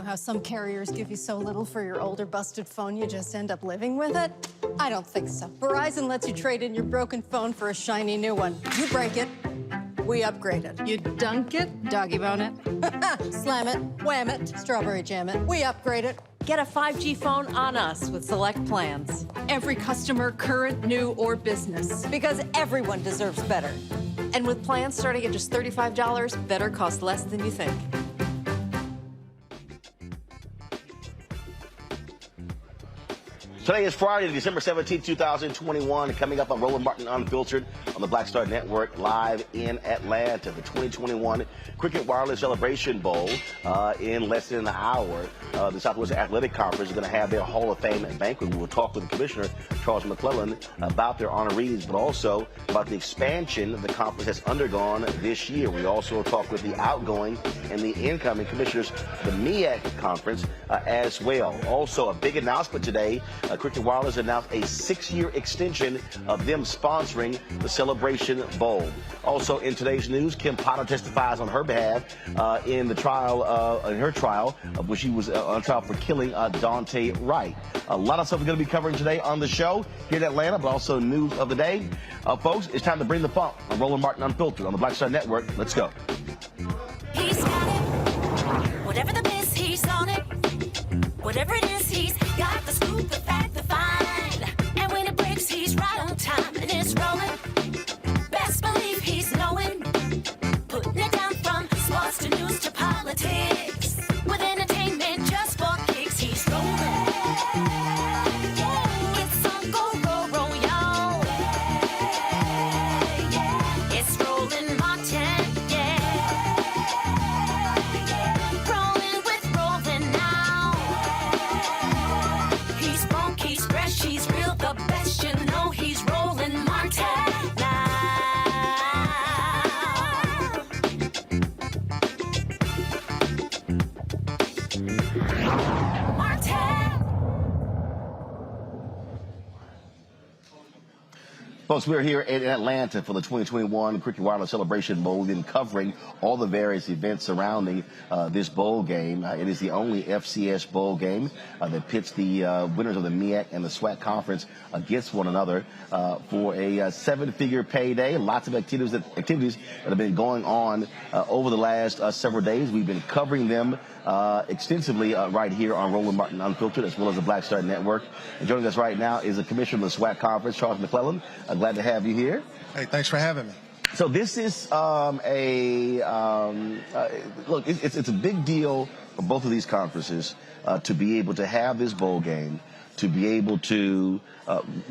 How some carriers give you so little for your older busted phone you just end up living with it? I don't think so. Verizon lets you trade in your broken phone for a shiny new one. You break it, we upgrade it. You dunk it, doggy bone it. Slam it, wham it, strawberry jam it. We upgrade it. Get a 5G phone on us with select plans. Every customer, current, new, or business. Because everyone deserves better. And with plans starting at just $35, better costs less than you think. Today is Friday, December 17, 2021. Coming up on Roland Martin Unfiltered on the Black Star Network, live in Atlanta. The 2021 Cricket Wireless Celebration Bowl in less than an hour. The Southwest Athletic Conference is going to have their Hall of Fame banquet. We will talk with the Commissioner, Charles McClellan, about their honorees, but also about the expansion the conference has undergone this year. We also will talk with the outgoing and the incoming commissioners of the MEAC Conference as well. Also, a big announcement today. Cricket Wireless announced a 6-year extension of them sponsoring the Celebration Bowl. Also in today's news, Kim Potter testifies on her behalf in her trial, where she was on trial for killing Daunte Wright. A lot of stuff we're going to be covering today on the show here in Atlanta, but also news of the day. Folks, it's time to bring the funk on Roland Martin Unfiltered on the Black Star Network. Let's go. He's got it. Whatever the miss, he's on it. Whatever it is, he's got the scoop, the fact, the find. And when it breaks, he's right on time and it's rolling. Best believe he's knowing. Putting it down from sports to news to politics. With entertainment just for kicks, he's rolling. It's on go, y'all. It's Roland Martin, rolling with Roland now. He's funk, he's fresh, he's real, the best, you know he's Roland Martin now. Folks, we're here in Atlanta for the 2021 Cricket Wireless Celebration Bowl. We've been covering all the various events surrounding this bowl game. It is the only FCS bowl game that pits the winners of the MEAC and the SWAC conference against one another for a 7-figure payday. Lots of activities that have been going on over the last several days. We've been covering them extensively right here on Roland Martin Unfiltered, as well as the Black Star Network. And joining us right now is the Commissioner of the SWAC Conference, Charles McClellan. Glad to have you here. Hey, thanks for having me. So this is look, it's a big deal for both of these conferences to be able to have this bowl game, to be able to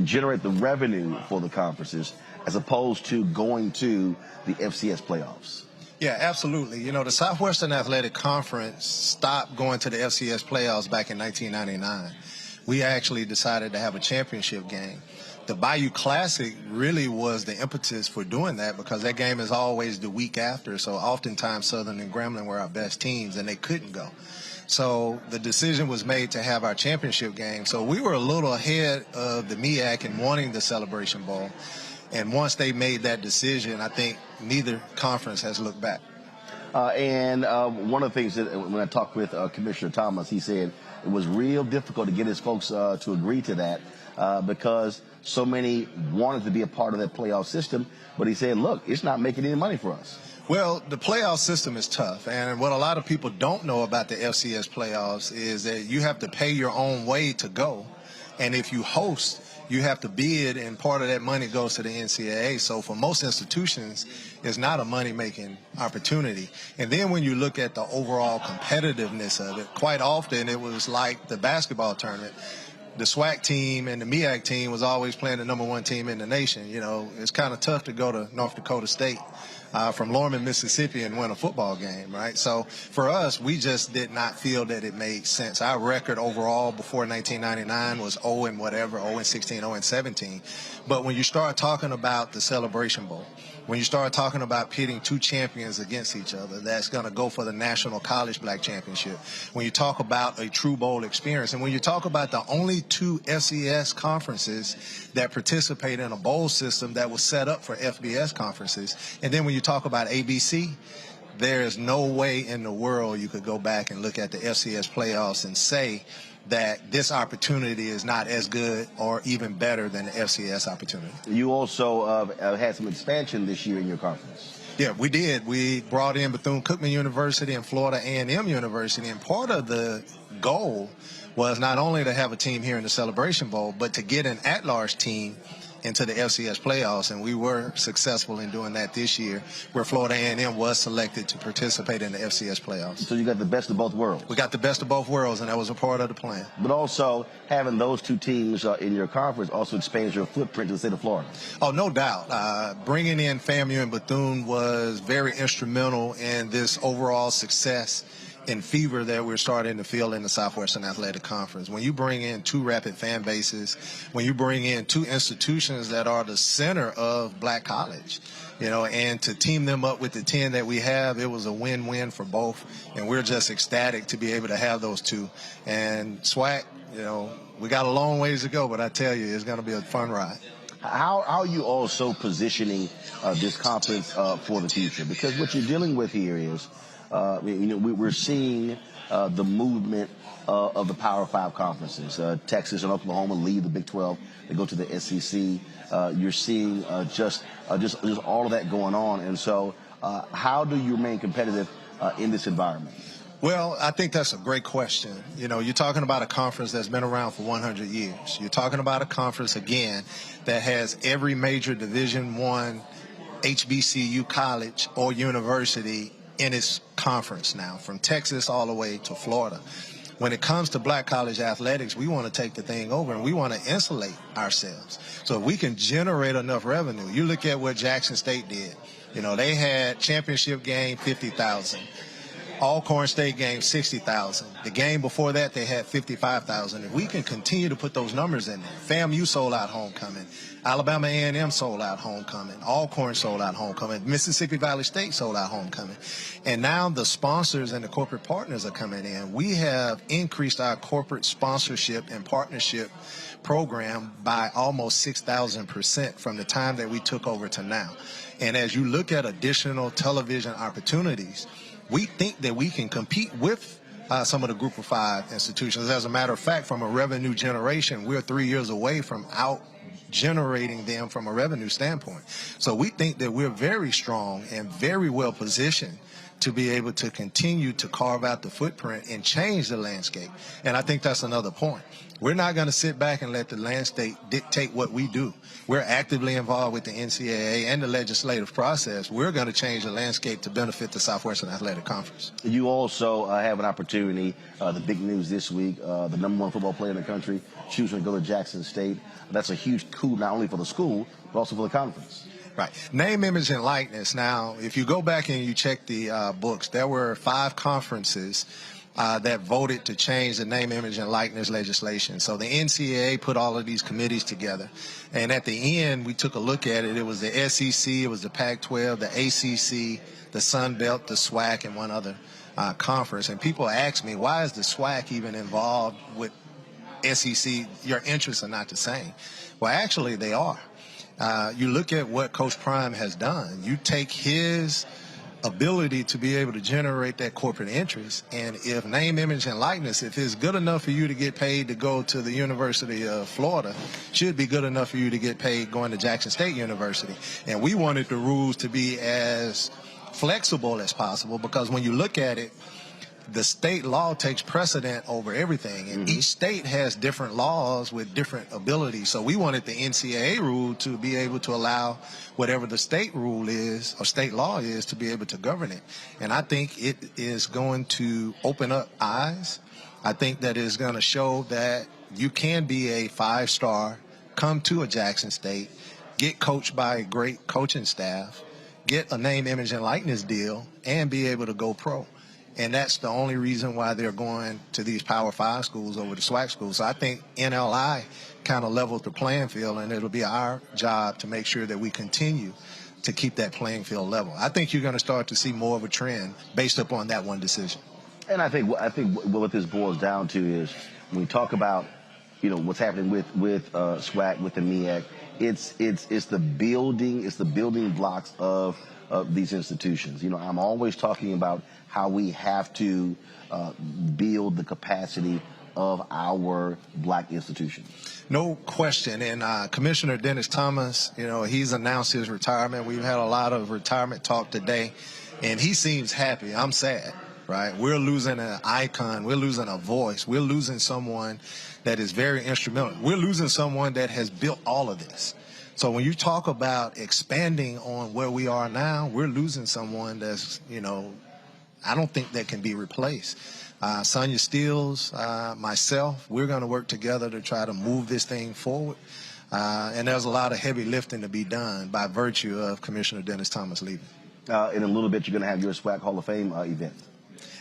generate the revenue for the conferences, as opposed to going to the FCS playoffs. Yeah, absolutely. You know, the Southwestern Athletic Conference stopped going to the FCS playoffs back in 1999. We actually decided to have a championship game. The Bayou Classic really was the impetus for doing that, because that game is always the week after. So oftentimes Southern and Grambling were our best teams, and they couldn't go. So the decision was made to have our championship game. So we were a little ahead of the MEAC in wanting the Celebration Bowl. And once they made that decision, I think neither conference has looked back. And one of the things that when I talked with Commissioner Thomas, he said it was real difficult to get his folks to agree to that because so many wanted to be a part of that playoff system. But he said, look, it's not making any money for us. Well, the playoff system is tough. And what a lot of people don't know about the FCS playoffs is that you have to pay your own way to go. And if you host, you have to bid, and part of that money goes to the NCAA. So for most institutions, it's not a money-making opportunity. And then when you look at the overall competitiveness of it, quite often it was like the basketball tournament. The SWAC team and the MEAC team was always playing the #1 team in the nation. You know, it's kind of tough to go to North Dakota State from Lorman, Mississippi, and win a football game, right? So for us, we just did not feel that it made sense. Our record overall before 1999 was 0-16, 0-17. But when you start talking about the Celebration Bowl, when you start talking about pitting two champions against each other, that's going to go for the National College Black Championship. When you talk about a true bowl experience, and when you talk about the only two FCS conferences that participate in a bowl system that was set up for FBS conferences, and then when you talk about ABC, there is no way in the world you could go back and look at the FCS playoffs and say that this opportunity is not as good or even better than the FCS opportunity. You also had some expansion this year in your conference. Yeah, we did. We brought in Bethune-Cookman University and Florida A&M University, and part of the goal was not only to have a team here in the Celebration Bowl, but to get an at-large team into the FCS playoffs, and we were successful in doing that this year, where Florida A&M was selected to participate in the FCS playoffs. So you got the best of both worlds. We got the best of both worlds, and that was a part of the plan. But also, having those two teams in your conference also expands your footprint to the state of Florida. Oh, no doubt. Bringing in FAMU and Bethune was very instrumental in this overall success and fever that we're starting to feel in the Southwestern Athletic Conference. When you bring in two rapid fan bases, when you bring in two institutions that are the center of black college, you know, and to team them up with the 10 that we have, it was a win-win for both. And we're just ecstatic to be able to have those two. And SWAC, you know, we got a long ways to go, but I tell you, it's going to be a fun ride. How are you also positioning this conference for the future? Because what you're dealing with here is, we're seeing the movement of the Power 5 conferences. Texas and Oklahoma lead the Big 12. They go to the SEC. You're seeing just all of that going on. And so how do you remain competitive in this environment? Well, I think that's a great question. You know, you're talking about a conference that's been around for 100 years. You're talking about a conference, again, that has every major Division I HBCU college or university in its conference now, from Texas all the way to Florida. When it comes to black college athletics, we want to take the thing over and we want to insulate ourselves. So if we can generate enough revenue, you look at what Jackson State did. You know, they had championship game 50,000. Alcorn State game 60,000. The game before that they had 55,000. If we can continue to put those numbers in there, FAMU sold out homecoming, Alabama A&M sold out homecoming, Alcorn sold out homecoming, Mississippi Valley State sold out homecoming, and now the sponsors and the corporate partners are coming in. We have increased our corporate sponsorship and partnership program by almost 6,000% from the time that we took over to now. And as you look at additional television opportunities, we think that we can compete with some of the Group of 5 institutions. As a matter of fact, from a revenue generation, we're 3 years away from out generating them from a revenue standpoint. So we think that we're very strong and very well positioned to be able to continue to carve out the footprint and change the landscape. And I think that's another point. We're not going to sit back and let the landscape dictate what we do. We're actively involved with the NCAA and the legislative process. We're going to change the landscape to benefit the Southwestern Athletic Conference. You also have an opportunity, the big news this week, the #1 football player in the country choosing to go to Jackson State. That's a huge coup not only for the school, but also for the conference. Right. Name, image, and likeness. Now, if you go back and you check the books, there were 5 conferences that voted to change the name, image, and likeness legislation. So the NCAA put all of these committees together. And at the end, we took a look at it. It was the SEC, it was the Pac-12, the ACC, the Sun Belt, the SWAC, and one other conference. And people ask me, why is the SWAC even involved with SEC? Your interests are not the same. Well, actually, they are. You look at what Coach Prime has done. You take his ability to be able to generate that corporate interest, and if name, image, and likeness, if it's good enough for you to get paid to go to the University of Florida, should be good enough for you to get paid going to Jackson State University. And we wanted the rules to be as flexible as possible, because when you look at it, the state law takes precedent over everything, and each state has different laws with different abilities. So we wanted the NCAA rule to be able to allow whatever the state rule is or state law is to be able to govern it. And I think it is going to open up eyes. I think that it's going to show that you can be a 5-star, come to a Jackson State, get coached by a great coaching staff, get a name, image, and likeness deal, and be able to go pro. And that's the only reason why they're going to these Power 5 schools over the SWAC schools. So I think NLI kind of leveled the playing field, and it'll be our job to make sure that we continue to keep that playing field level. I think you're going to start to see more of a trend based upon that one decision. And I think what this boils down to is when we talk about, you know, what's happening with SWAC, with the MEAC, it's the building blocks of these institutions. You know, I'm always talking about how we have to build the capacity of our black institutions. No question. And Commissioner Dennis Thomas, you know, he's announced his retirement. We've had a lot of retirement talk today, and he seems happy. I'm sad, right? We're losing an icon. We're losing a voice. We're losing someone that is very instrumental. We're losing someone that has built all of this. So when you talk about expanding on where we are now, we're losing someone that's, I don't think that can be replaced. Sonia Steele, myself, we're going to work together to try to move this thing forward. And there's a lot of heavy lifting to be done by virtue of Commissioner Dennis Thomas leaving. In a little bit, you're going to have your SWAC Hall of Fame event.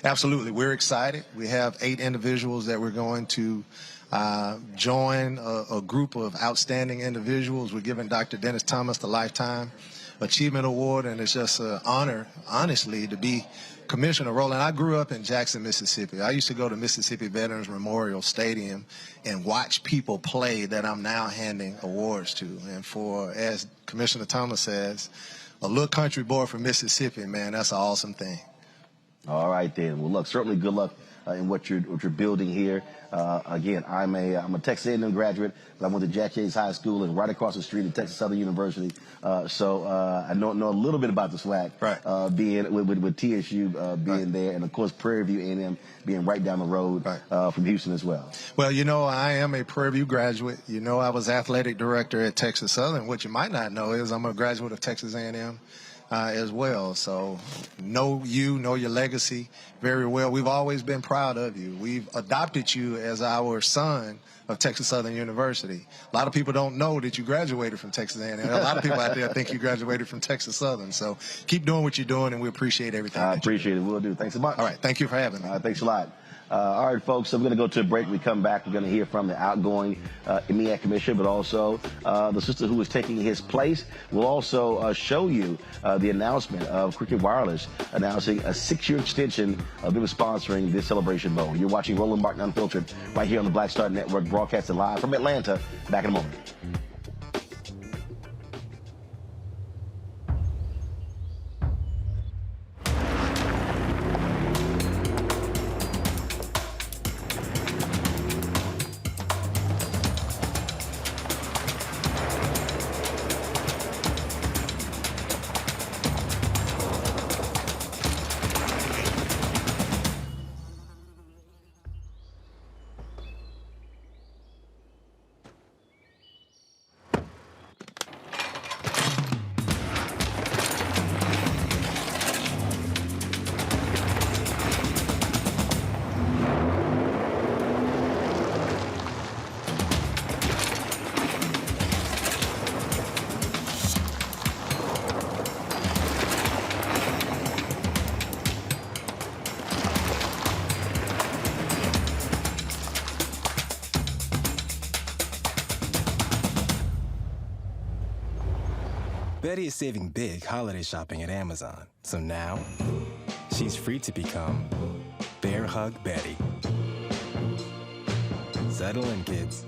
Absolutely. We're excited. We have 8 individuals that we're going to join a group of outstanding individuals. We're giving Dr. Dennis Thomas the Lifetime Achievement Award, and it's just an honor, honestly, to be Commissioner Roland. I grew up in Jackson, Mississippi. I used to go to Mississippi Veterans Memorial Stadium and watch people play that I'm now handing awards to. And for, as Commissioner Thomas says, a little country boy from Mississippi, man, that's an awesome thing. All right, then. Well, look, certainly good luck in what you're building here. Again, I'm a Texas A&M graduate, but I went to Jack Yates High School and right across the street at Texas Southern University. So I know a little bit about the SWAC, right. Being with TSU being right. there, and of course Prairie View A&M being right down the road right. From Houston as well. Well, I am a Prairie View graduate. I was athletic director at Texas Southern. What you might not know is I'm a graduate of Texas A&M. As well. So know your legacy very well. We've always been proud of you. We've adopted you as our son of Texas Southern University. A lot of people don't know that you graduated from Texas A&M. A lot of people out there think you graduated from Texas Southern. So keep doing what you're doing, and we appreciate everything. I appreciate it. We'll do. Thanks so much. All right. Thank you for having me. Thanks a lot. All right, folks, so we're going to go to a break. We come back, we're going to hear from the outgoing MEAC commissioner, but also the sister who is taking his place. We'll also show you the announcement of Cricket Wireless announcing a 6-year extension of them sponsoring this Celebration Bowl. You're watching Roland Martin Unfiltered right here on the Black Star Network, broadcasting live from Atlanta. Back in a moment. Betty is saving big holiday shopping at Amazon, so now she's free to become Bear Hug Betty. Settle in, kids.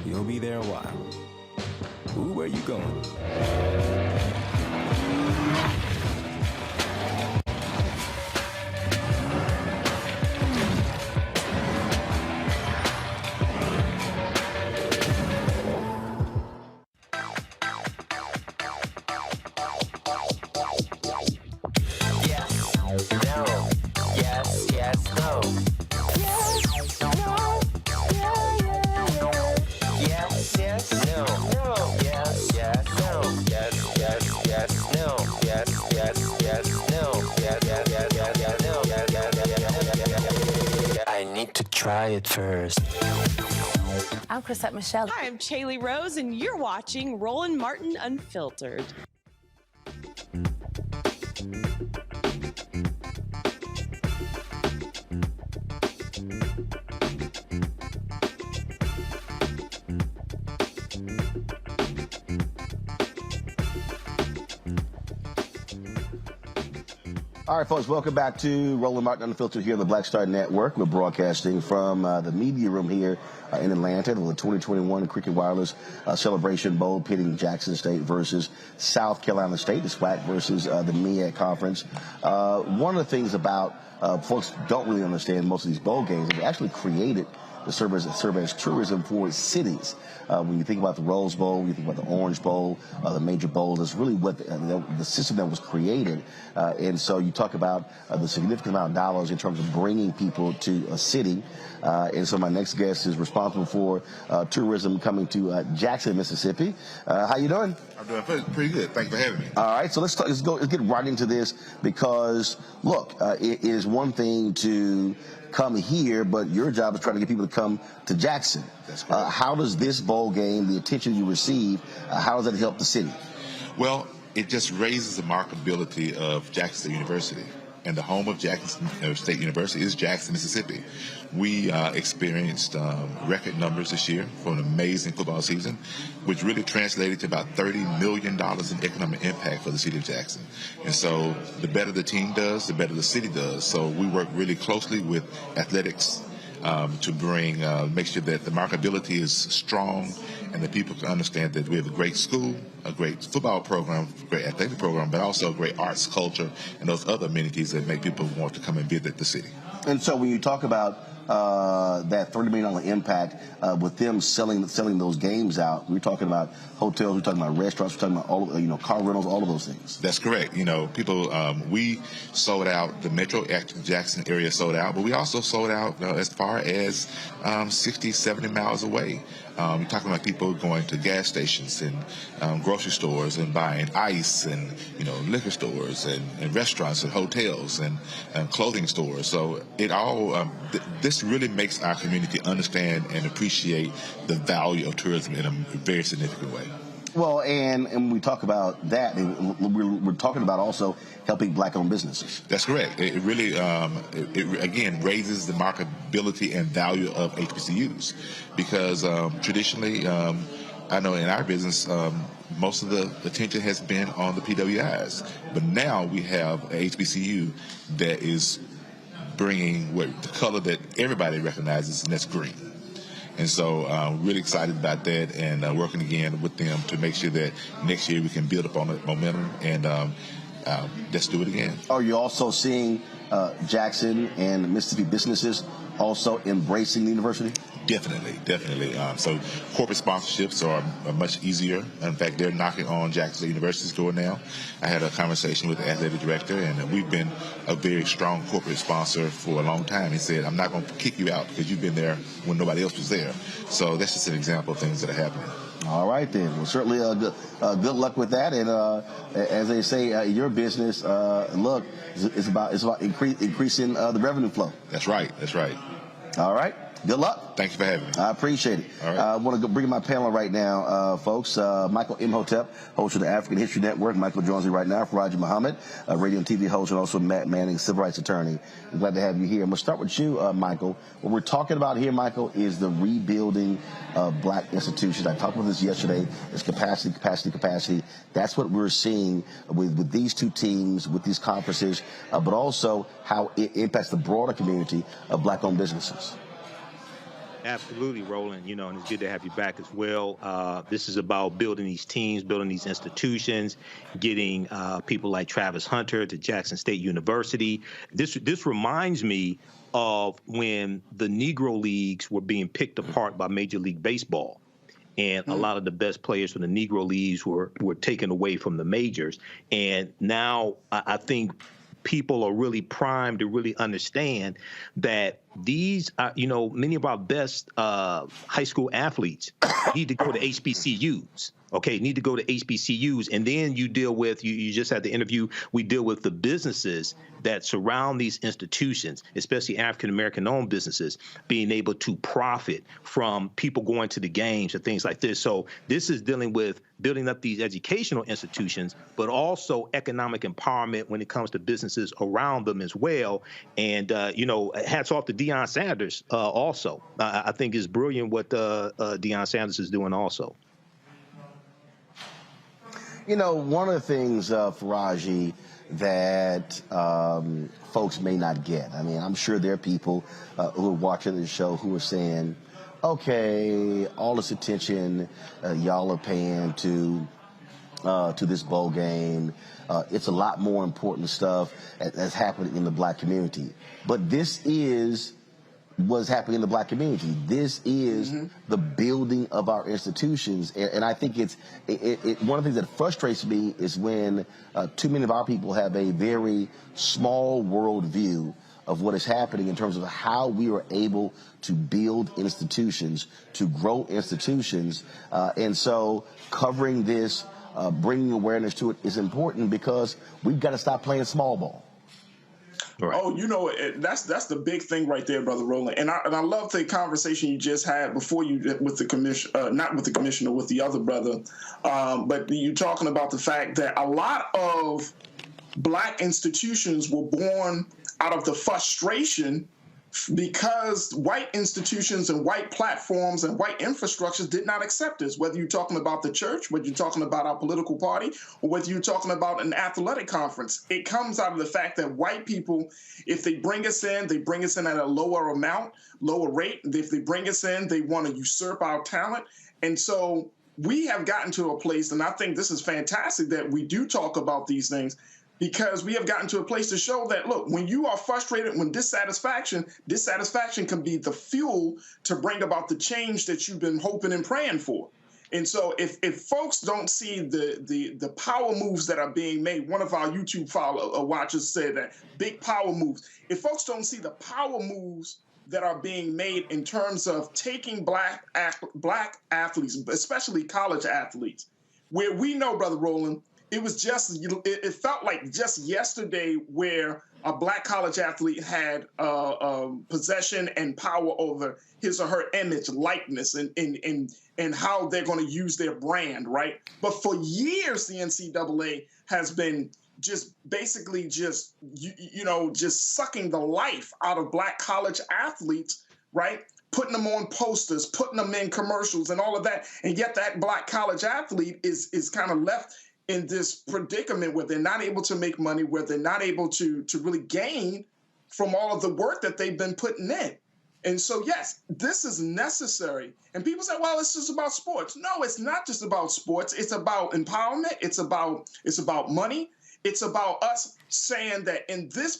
You'll be there a while. Ooh, where you going? Try it first. I'm Chrisette Michelle. Hi, I'm Chaley Rose, and you're watching Roland Martin Unfiltered. All right, folks, welcome back to Roland Martin Unfiltered here on the Black Star Network. We're broadcasting from the media room here in Atlanta, the 2021 Cricket Wireless Celebration Bowl, pitting Jackson State versus South Carolina State, the SWAC versus the MEAC Conference. One of the things about folks don't really understand most of these bowl games, they actually created to serve as tourism for cities. When you think about the Rose Bowl, when you think about the Orange Bowl, the major bowls, that's really what the system that was created. And so you talk about the significant amount of dollars in terms of bringing people to a city. And so my next guest is responsible for tourism coming to Jackson, Mississippi. How you doing? I'm doing pretty good. Thanks for having me. All right, so let's get right into this because, look, it is one thing to come here, but your job is trying to get people to come to Jackson. That's correct. How does this bowl game, the attention you receive, how does that help the city? Well, it just raises the marketability of Jackson State University. And the home of Jackson State University is Jackson, Mississippi. We experienced record numbers this year for an amazing football season, which really translated to about $30 million in economic impact for the city of Jackson. And so the better the team does, the better the city does. So we work really closely with athletics to make sure that the marketability is strong and that people can understand that we have a great school, a great football program, a great athletic program, but also a great arts, culture, and those other amenities that make people want to come and visit the city. And so when you talk about that $30 million impact with them selling those games out, we're talking about hotels, we're talking about restaurants, we're talking about all of, car rentals, all of those things. That's correct. People, we sold out, the Metro Jackson area sold out, but we also sold out as far as 60, 70 miles away. We're talking about people going to gas stations and grocery stores and buying ice and, liquor stores and restaurants and hotels and clothing stores. So it all, this really makes our community understand and appreciate the value of tourism in a very significant way. Well, and when we talk about that, we're talking about also helping black-owned businesses. That's correct. It really, it again, raises the marketability and value of HBCUs because traditionally, I know in our business, most of the attention has been on the PWIs. But now we have a HBCU that is bringing the color that everybody recognizes, and that's green. And so really excited about that and working again with them to make sure that next year we can build upon the momentum and let's do it again. Are you also seeing Jackson and Mississippi businesses also embracing the university? Definitely. So corporate sponsorships are much easier. In fact, they're knocking on Jackson State University's door now. I had a conversation with the athletic director, and we've been a very strong corporate sponsor for a long time. He said, I'm not going to kick you out because you've been there when nobody else was there. So that's just an example of things that are happening. All right, then. Well, certainly good luck with that. And as they say, your business, look, it's about increasing the revenue flow. That's right. All right. Good luck. Thank you for having me. I appreciate it. All right. I want to bring in my panel right now, folks. Michael M. Hotep, host of the African History Network. Michael joins me right now. Faraji Muhammad, radio and TV host, and also Matt Manning, civil rights attorney. I'm glad to have you here. I'm going to start with you, Michael. What we're talking about here, Michael, is the rebuilding of black institutions. I talked about this yesterday. It's capacity. That's what we're seeing with these two teams, with these conferences, but also how it impacts the broader community of black-owned businesses. Absolutely, Roland, and it's good to have you back as well. This is about building these teams, building these institutions, getting people like Travis Hunter to Jackson State University. This reminds me of when the Negro Leagues were being picked apart by Major League Baseball. And a lot of the best players from the Negro Leagues were taken away from the majors. And now I think people are really primed to really understand that these, many of our best high school athletes need to go to HBCUs. Need to go to HBCUs. And then you deal with, you just had the interview, we deal with the businesses that surround these institutions, especially African-American owned businesses, being able to profit from people going to the games and things like this. So this is dealing with building up these educational institutions, but also economic empowerment when it comes to businesses around them as well. And, hats off to Deion Sanders also. I think it's brilliant what Deion Sanders is doing also. One of the things, Faraji, that folks may not get. I mean, I'm sure there are people who are watching this show who are saying, okay, all this attention y'all are paying to this bowl game, it's a lot more important stuff that's happening in the black community. But this is what's happening in the black community. This is the building of our institutions, and I think it's one of the things that frustrates me is when too many of our people have a very small world view of what is happening in terms of how we are able to build institutions, to grow institutions, and so covering this, bringing awareness to it is important because we've got to stop playing small ball. Right. Oh, you know, that's the big thing right there, Brother Roland. And I love the conversation you just had before you with the commission, not with the commissioner, with the other brother. But you talking about the fact that a lot of black institutions were born out of the frustration because white institutions and white platforms and white infrastructures did not accept us, whether you're talking about the church, whether you're talking about our political party, or whether you're talking about an athletic conference. It comes out of the fact that white people, if they bring us in, they bring us in at a lower amount, lower rate. If they bring us in, they want to usurp our talent. And so we have gotten to a place, and I think this is fantastic that we do talk about these things, because we have gotten to a place to show that, look, when you are frustrated, when dissatisfaction can be the fuel to bring about the change that you've been hoping and praying for. And so if folks don't see the power moves that are being made, one of our YouTube watchers said that, big power moves. If folks don't see the power moves that are being made in terms of taking black athletes, especially college athletes, where we know, Brother Roland, it felt like just yesterday where a black college athlete had possession and power over his or her image, likeness, and how they're going to use their brand, right? But for years, the NCAA has been just basically just sucking the life out of black college athletes, right? Putting them on posters, putting them in commercials and all of that. And yet that black college athlete is kind of left in this predicament where they're not able to make money, where they're not able to really gain from all of the work that they've been putting in. And so, yes, this is necessary. And people say, well, it's just about sports. No, it's not just about sports. It's about empowerment. It's about money. It's about us saying that in this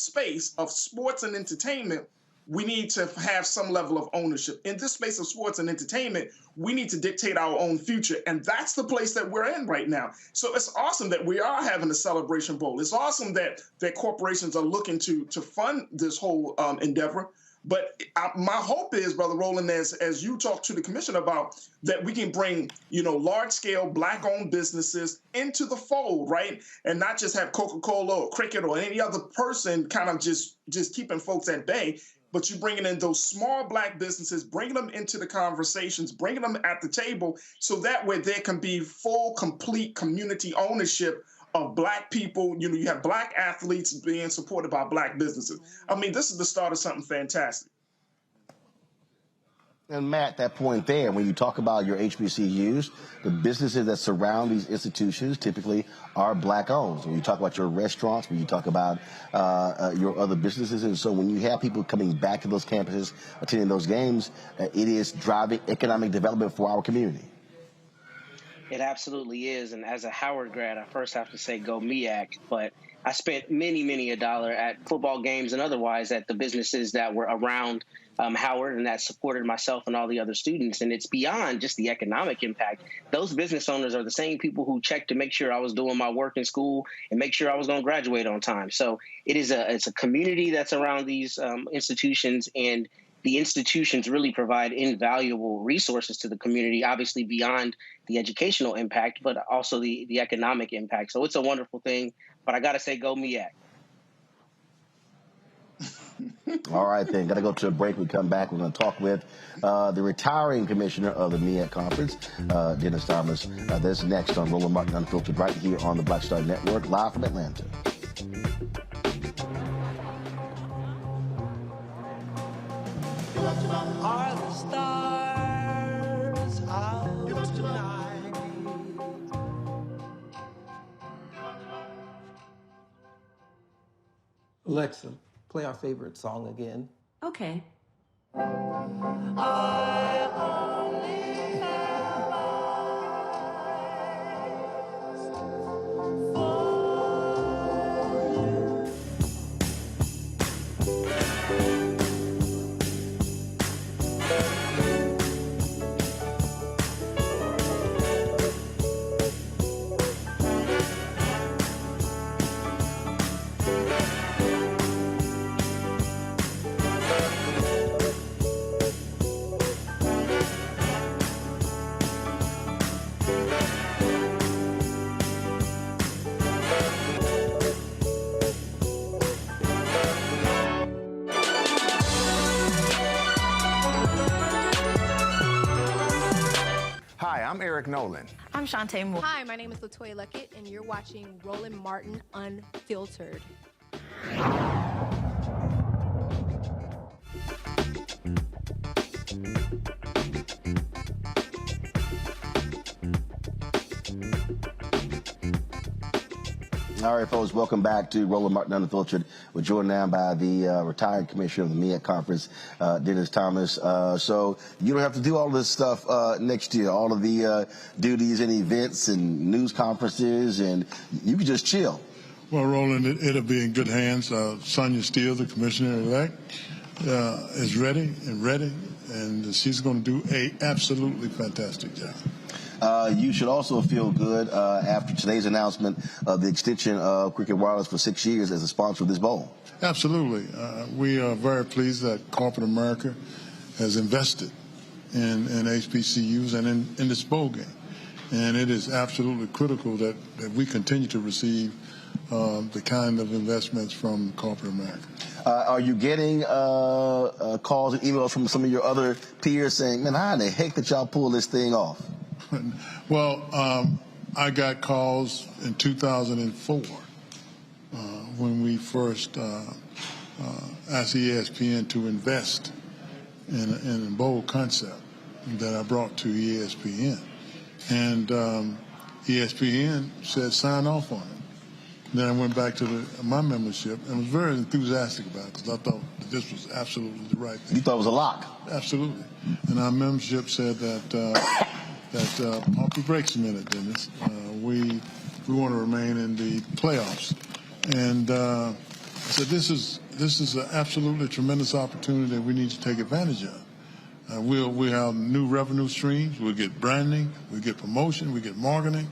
space of sports and entertainment, we need to have some level of ownership. In this space of sports and entertainment, we need to dictate our own future. And that's the place that we're in right now. So it's awesome that we are having a celebration bowl. It's awesome that corporations are looking to fund this whole endeavor. But my hope is, Brother Roland, as you talk to the commission about, that we can bring, large-scale black-owned businesses into the fold, right? And not just have Coca-Cola or Cricket or any other person kind of just keeping folks at bay. But you're bringing in those small black businesses, bringing them into the conversations, bringing them at the table, so that way there can be full, complete community ownership of black people. You have black athletes being supported by black businesses. I mean, this is the start of something fantastic. And Matt, that point there, when you talk about your HBCUs, the businesses that surround these institutions typically are black owned. When you talk about your restaurants, when you talk about your other businesses, and so when you have people coming back to those campuses, attending those games, it is driving economic development for our community. It absolutely is. And as a Howard grad, I first have to say go MEAC, but I spent many a dollar at football games and otherwise at the businesses that were around Howard and that supported myself and all the other students. And it's beyond just the economic impact. Those business owners are the same people who checked to make sure I was doing my work in school and make sure I was going to graduate on time. So it's a community that's around these institutions, and the institutions really provide invaluable resources to the community, obviously beyond the educational impact, but also the economic impact. So it's a wonderful thing, but I got to say, go MEAC. All right, then. Got to go to a break. We come back. We're going to talk with the retiring commissioner of the MEAC Conference, Dennis Thomas. That's next on Roland Martin Unfiltered, right here on the Black Star Network, live from Atlanta. Are the stars out tonight? Alexa, play our favorite song again. Okay. I only have eyes for you. Hi, I'm Eric Nolan. I'm Shantae Moore. Hi, my name is LaToya Luckett, and you're watching Roland Martin Unfiltered. All right, folks, welcome back to Roland Martin Unfiltered. We're joined now by the retired commissioner of the MEAC conference, Dennis Thomas. So you don't have to do all this stuff next year, all of the duties and events and news conferences, and you can just chill. Well, Roland, it'll be in good hands. Sonia Steele, the commissioner-elect, is ready, and she's going to do a absolutely fantastic job. You should also feel good after today's announcement of the extension of Cricket Wireless for 6 years as a sponsor of this bowl. Absolutely. We are very pleased that corporate America has invested in HBCUs and in this bowl game. And it is absolutely critical that we continue to receive the kind of investments from corporate America. Are you getting calls and emails from some of your other peers saying, man, how in the heck did y'all pull this thing off? Well, I got calls in 2004 when we first asked ESPN to invest in a bold concept that I brought to ESPN. And ESPN said sign off on it. Then I went back to my membership and was very enthusiastic about it because I thought that this was absolutely the right thing. You thought it was a lock? Absolutely. And our membership said that pump the brakes a minute, Dennis. We want to remain in the playoffs. And I said this is an absolutely tremendous opportunity that we need to take advantage of. We'll have new revenue streams. We'll get branding. We'll get promotion. We get marketing.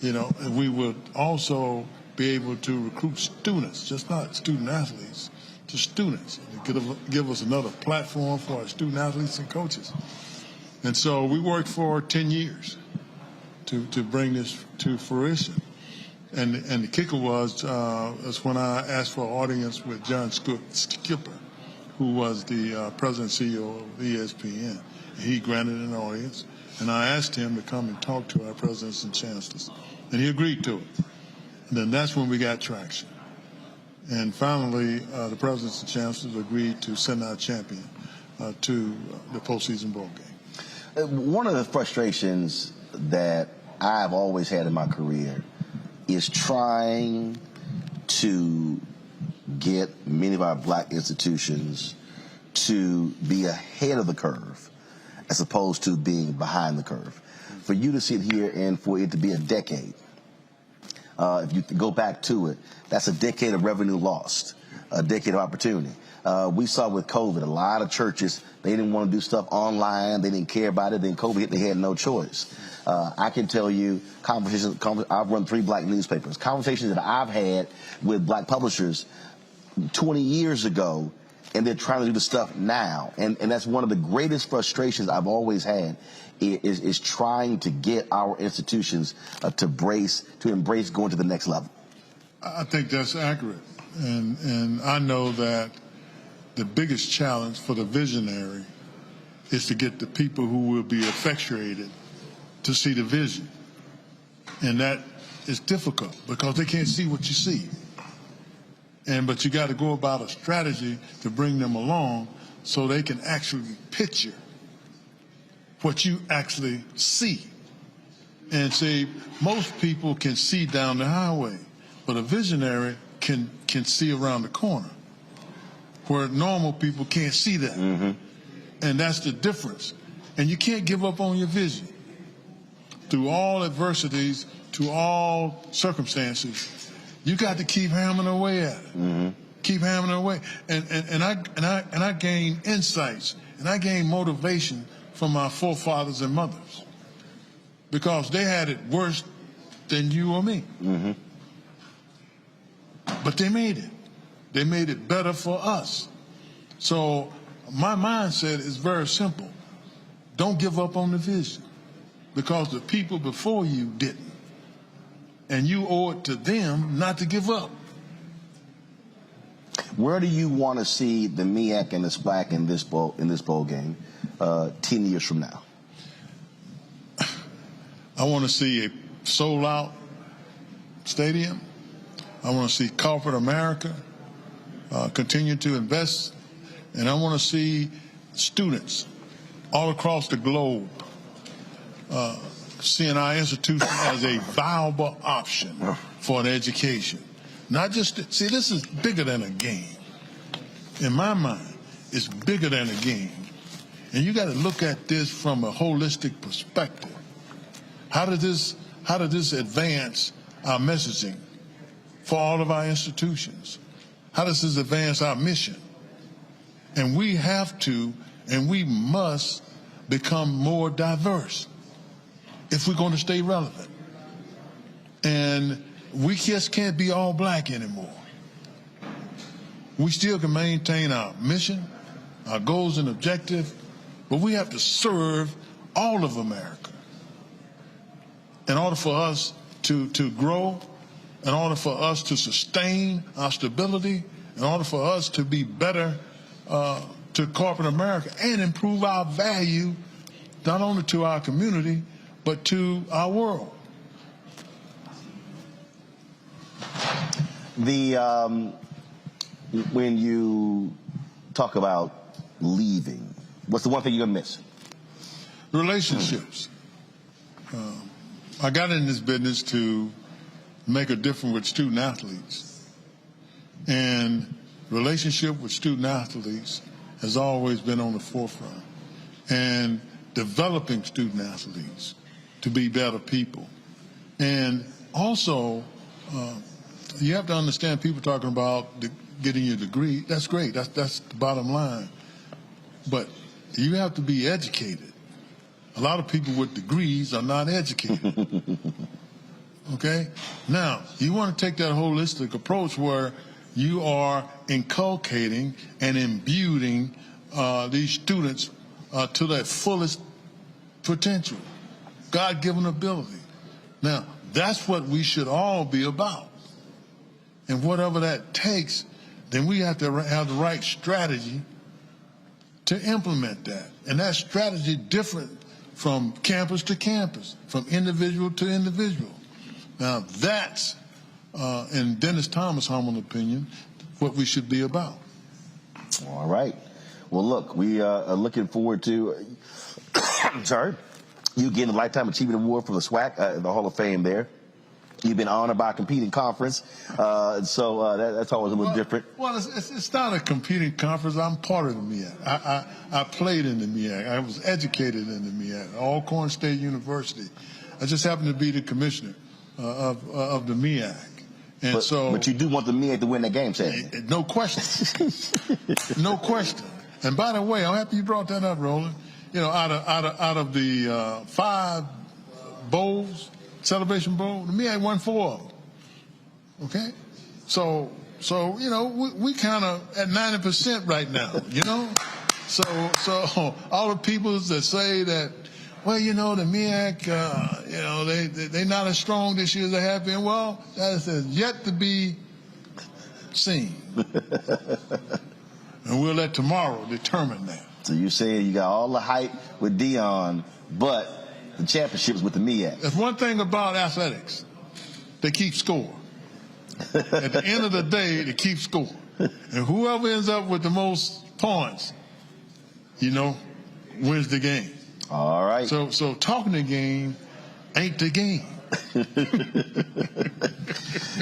And we will also be able to recruit students, just not student athletes, to students. Give us another platform for our student athletes and coaches. And so we worked for 10 years to bring this to fruition. And the kicker was when I asked for an audience with John Skipper, who was the president and CEO of ESPN. He granted an audience, and I asked him to come and talk to our presidents and chancellors, and he agreed to it. And then that's when we got traction. And finally, the presidents and chancellors agreed to send our champion to the postseason bowl game. One of the frustrations that I've always had in my career is trying to get many of our black institutions to be ahead of the curve as opposed to being behind the curve. For you to sit here and for it to be a decade, if you go back to it, that's a decade of revenue lost, a decade of opportunity. We saw with COVID, a lot of churches, they didn't want to do stuff online. They didn't care about it. Then COVID hit, they had no choice. I can tell you I've run 3 black newspapers. Conversations that I've had with black publishers 20 years ago, and they're trying to do the stuff now. And that's one of the greatest frustrations I've always had is trying to get our institutions to embrace going to the next level. I think that's accurate. And I know that the biggest challenge for the visionary is to get the people who will be effectuated to see the vision. And that is difficult because they can't see what you see. But you got to go about a strategy to bring them along so they can actually picture what you actually see. And see, most people can see down the highway, but a visionary can see around the corner, where normal people can't see that. Mm-hmm. And that's the difference. And you can't give up on your vision. Through all adversities, to all circumstances, you got to keep hammering away at it. Mm-hmm. Keep hammering away. And I gain insights and I gain motivation from my forefathers and mothers because they had it worse than you or me. Mm-hmm. But they made it. They made it better for us. So my mindset is very simple. Don't give up on the vision because the people before you didn't. And you owe it to them not to give up. Where do you want to see the MEAC and the SWAC in this bowl game 10 years from now? I want to see a sold-out stadium. I want to see corporate America continue to invest. And I want to see students all across the globe seeing our institution as a viable option for an education. Not just, see, this is bigger than a game. In my mind, it's bigger than a game. And you got to look at this from a holistic perspective. How does this advance our messaging for all of our institutions? How does this advance our mission? And we have to, and we must become more diverse if we're going to stay relevant. And we just can't be all black anymore. We still can maintain our mission, our goals and objectives, but we have to serve all of America in order for us to grow, in order for us to sustain our stability, in order for us to be better to corporate America and improve our value not only to our community, but to our world. When you talk about leaving, what's the one thing you're going to miss? Relationships. I got in this business to make a difference with student athletes. And relationship with student athletes has always been on the forefront. And developing student athletes to be better people. And also, you have to understand people talking about getting your degree. That's great. That's the bottom line. But you have to be educated. A lot of people with degrees are not educated. Okay? Now, you want to take that holistic approach where you are inculcating and imbuing these students to their fullest potential, God-given ability. Now, that's what we should all be about. And whatever that takes, then we have to have the right strategy to implement that. And that strategy different from campus to campus, from individual to individual. Now, that's, in Dennis Thomas' humble opinion, what we should be about. All right. Well, look, we are looking forward to, you getting the Lifetime Achievement Award from the SWAC, the Hall of Fame there. You've been honored by a competing conference, so that's always a little different. Well, it's not a competing conference. I'm part of the MEAC. I played in the MEAC. I was educated in the MEAC, Alcorn State University. I just happened to be the commissioner of the MEAC. And but you do want the MEAC to win that game, Sam? No question. No question. And by the way, I'm happy you brought that up, Roland. You know, out of the 5 bowls, Celebration Bowl, the MEAC won 4 of them. Okay? So you know, we kind of at 90% right now, you know? So all the people that say that, well, you know, the MEAC, you know, they're not as strong this year as they have been. Well, that is yet to be seen. And we'll let tomorrow determine that. So you're saying you got all the hype with Deion, but the championship's with the MEAC. There's one thing about athletics. They keep score. At the end of the day, they keep score. And whoever ends up with the most points, you know, wins the game. All right. So talking the game ain't the game.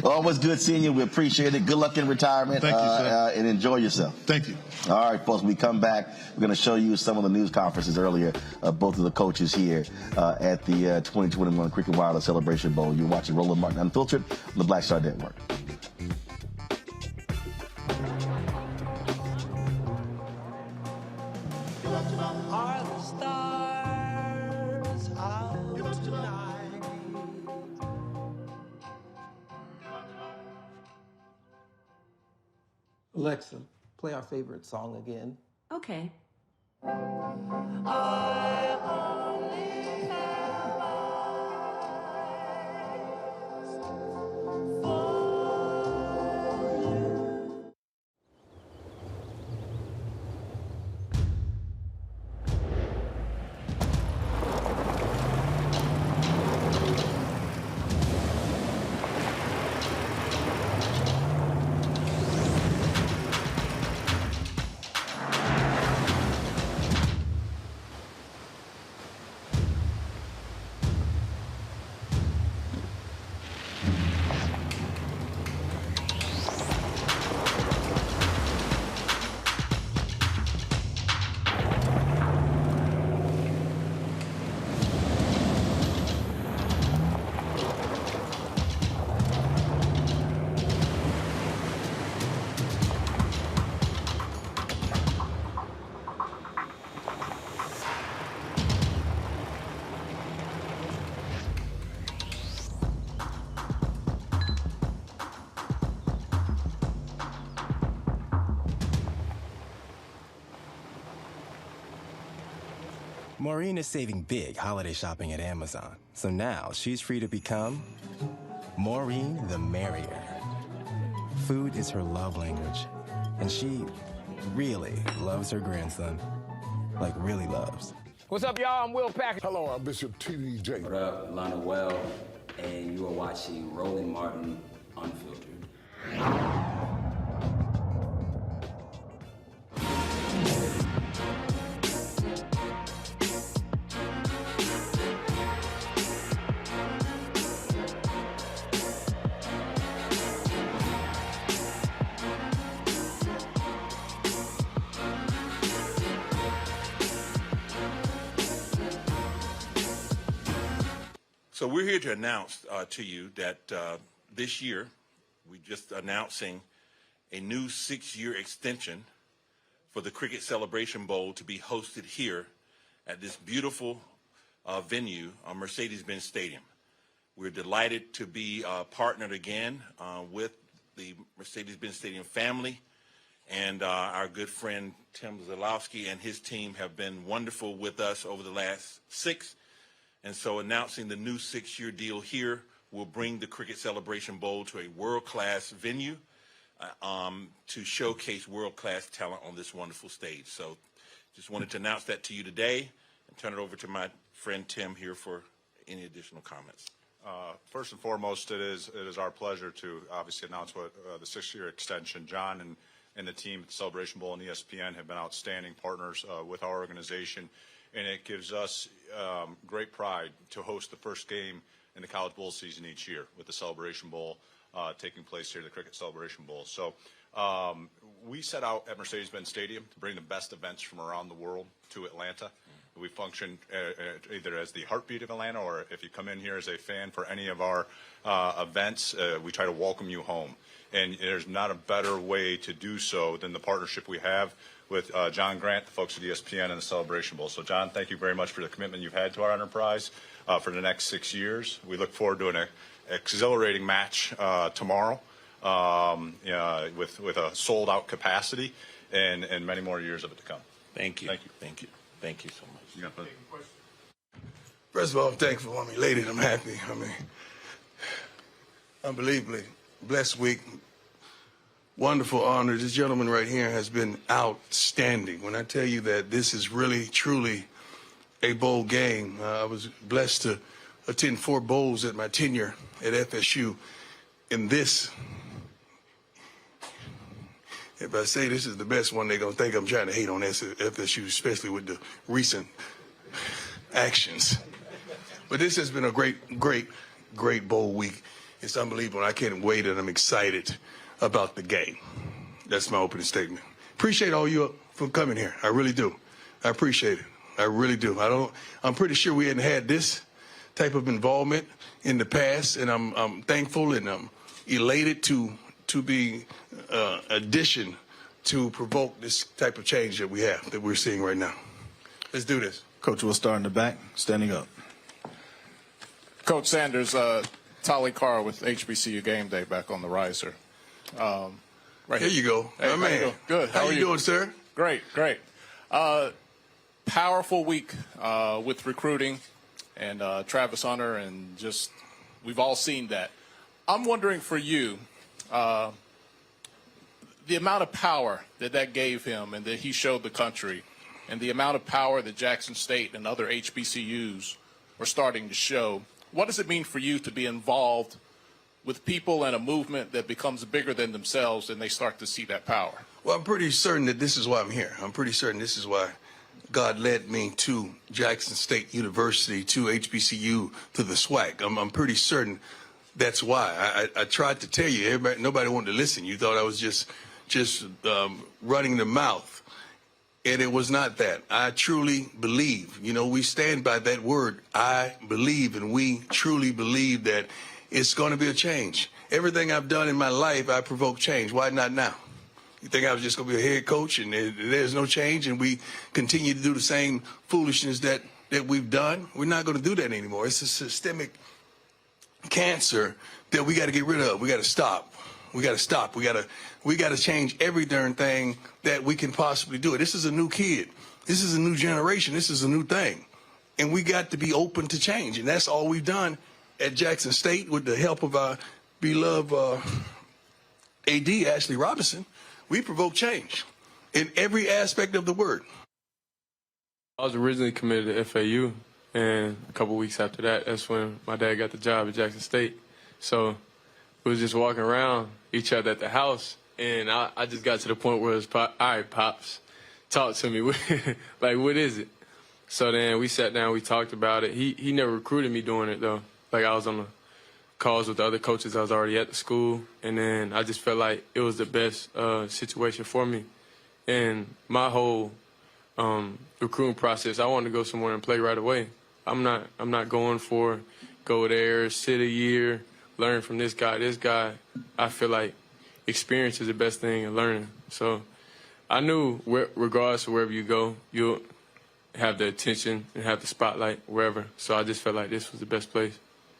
Always good seeing you. We appreciate it. Good luck in retirement. Thank you, sir. And enjoy yourself. Thank you. All right, folks, when we come back, we're going to show you some of the news conferences earlier, both of the coaches here at the 2021 Cricket Wireless Celebration Bowl. You're watching Roland Martin Unfiltered on the Black Star Network. Are the stars out tonight? Alexa, play our favorite song again. Okay. I only have eyes for you. Maureen is saving big holiday shopping at Amazon, so now she's free to become Maureen the Merrier. Food is her love language, and she really loves her grandson. Like, really loves. What's up, y'all? I'm Will Packer. Hello, I'm Bishop T.D.J. What up, Lana Well, and you are watching Roland Martin Unfiltered. So we're here to announce to you that this year, we're just announcing a new 6-year extension for the Cricket Celebration Bowl to be hosted here at this beautiful venue on Mercedes-Benz Stadium. We're delighted to be partnered again with the Mercedes-Benz Stadium family, and our good friend Tim Zalowski and his team have been wonderful with us over the last 6. And so announcing the new 6-year deal here will bring the Cricket Celebration Bowl to a world-class venue to showcase world-class talent on this wonderful stage. So just wanted to announce that to you today and turn it over to my friend Tim here for any additional comments. First and foremost, it is our pleasure to obviously announce what the 6-year extension. John and the team at the Celebration Bowl and ESPN have been outstanding partners with our organization, and it gives us great pride to host the first game in the College Bowl season each year with the Celebration Bowl taking place here, the Cricket Celebration Bowl. So we set out at Mercedes-Benz Stadium to bring the best events from around the world to Atlanta. We function either as the heartbeat of Atlanta, or if you come in here as a fan for any of our events, we try to welcome you home. And there's not a better way to do so than the partnership we have with John Grant, the folks at ESPN, and the Celebration Bowl. So, John, thank you very much for the commitment you've had to our enterprise for the next 6 years. We look forward to an exhilarating match tomorrow with a sold-out capacity and many more years of it to come. Thank you. Thank you. Thank you. Thank you so much. First of all, I'm thankful. Elated. I'm happy. Unbelievably blessed week. Wonderful honor. This gentleman right here has been outstanding. When I tell you that this is really, truly a bowl game, I was blessed to attend 4 bowls at my tenure at FSU. And this, if I say this is the best one, they're going to think I'm trying to hate on FSU, especially with the recent actions. But this has been a great bowl week. It's unbelievable. I can't wait, and I'm excited about the game. That's my opening statement. Appreciate all you for coming here. I really do. I appreciate it. I really do. I'm pretty sure we hadn't had this type of involvement in the past, and I'm thankful and I'm elated to be addition to provoke this type of change that we're seeing right now. Let's do this. Coach, we'll start in the back, standing up. Coach Sanders, Tolly Carr with HBCU Game Day back on the riser. Right here you go. Hey, my man. Good. How you doing, sir? Great. Powerful week with recruiting and Travis Hunter, and just we've all seen that. I'm wondering for you, the amount of power that gave him and that he showed the country, and the amount of power that Jackson State and other HBCUs are starting to show. What does it mean for you to be involved with people and a movement that becomes bigger than themselves and they start to see that power? Well, I'm pretty certain that this is why I'm here. I'm pretty certain this is why God led me to Jackson State University, to HBCU, to the SWAC. I'm pretty certain that's why. I tried to tell you, nobody wanted to listen. You thought I was just running the mouth. And it was not that. I truly believe. We stand by that word, I believe, and we truly believe that it's going to be a change. Everything I've done in my life, I provoke change. Why not now? You think I was just going to be a head coach and there's no change and we continue to do the same foolishness that we've done? We're not going to do that anymore. It's a systemic cancer that we got to get rid of. We got to stop. We got to stop. We got to change every darn thing that we can possibly do. This is a new kid. This is a new generation. This is a new thing. and we got to be open to change. And that's all we've done at Jackson State with the help of our beloved AD, Ashley Robinson. We provoke change in every aspect of the word. I was originally committed to FAU, and a couple weeks after that, that's when my dad got the job at Jackson State. So we was just walking around each other at the house, and I just got to the point where it was, all right, Pops, talk to me. Like, what is it? So then we sat down, we talked about it. He never recruited me doing it, though. Like, I was on the calls with the other coaches. I was already at the school, and then I just felt like it was the best situation for me. And my whole recruiting process, I wanted to go somewhere and play right away. I'm not going for go there, sit a year, learn from this guy. I feel like experience is the best thing in learning. So I knew regardless of wherever you go, you'll have the attention and have the spotlight wherever. So I just felt like this was the best place,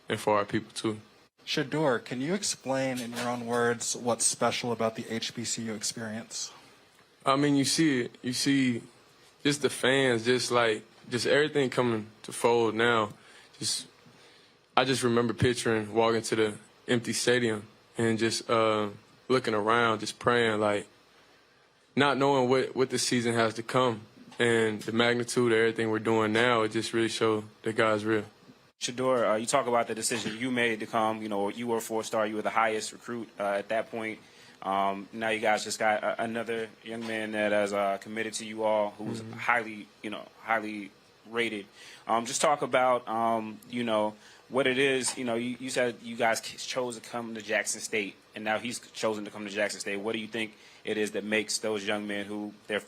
and for our people too. Shedeur, can you explain in your own words what's special about the HBCU experience? I mean, you see it. You see just the fans, just everything coming to fold now. I just remember picturing walking to the empty stadium and just looking around, just praying, like not knowing what the season has to come. And the magnitude of everything we're doing now, it just really showed that God's real. Shedeur, you talk about the decision you made to come. You know, you were a 4-star. You were the highest recruit at that point. Now you guys just got another young man that has committed to you all, who's highly rated. Just talk about, what it is. You said you guys chose to come to Jackson State, and now he's chosen to come to Jackson State. What do you think it is that makes those young men who their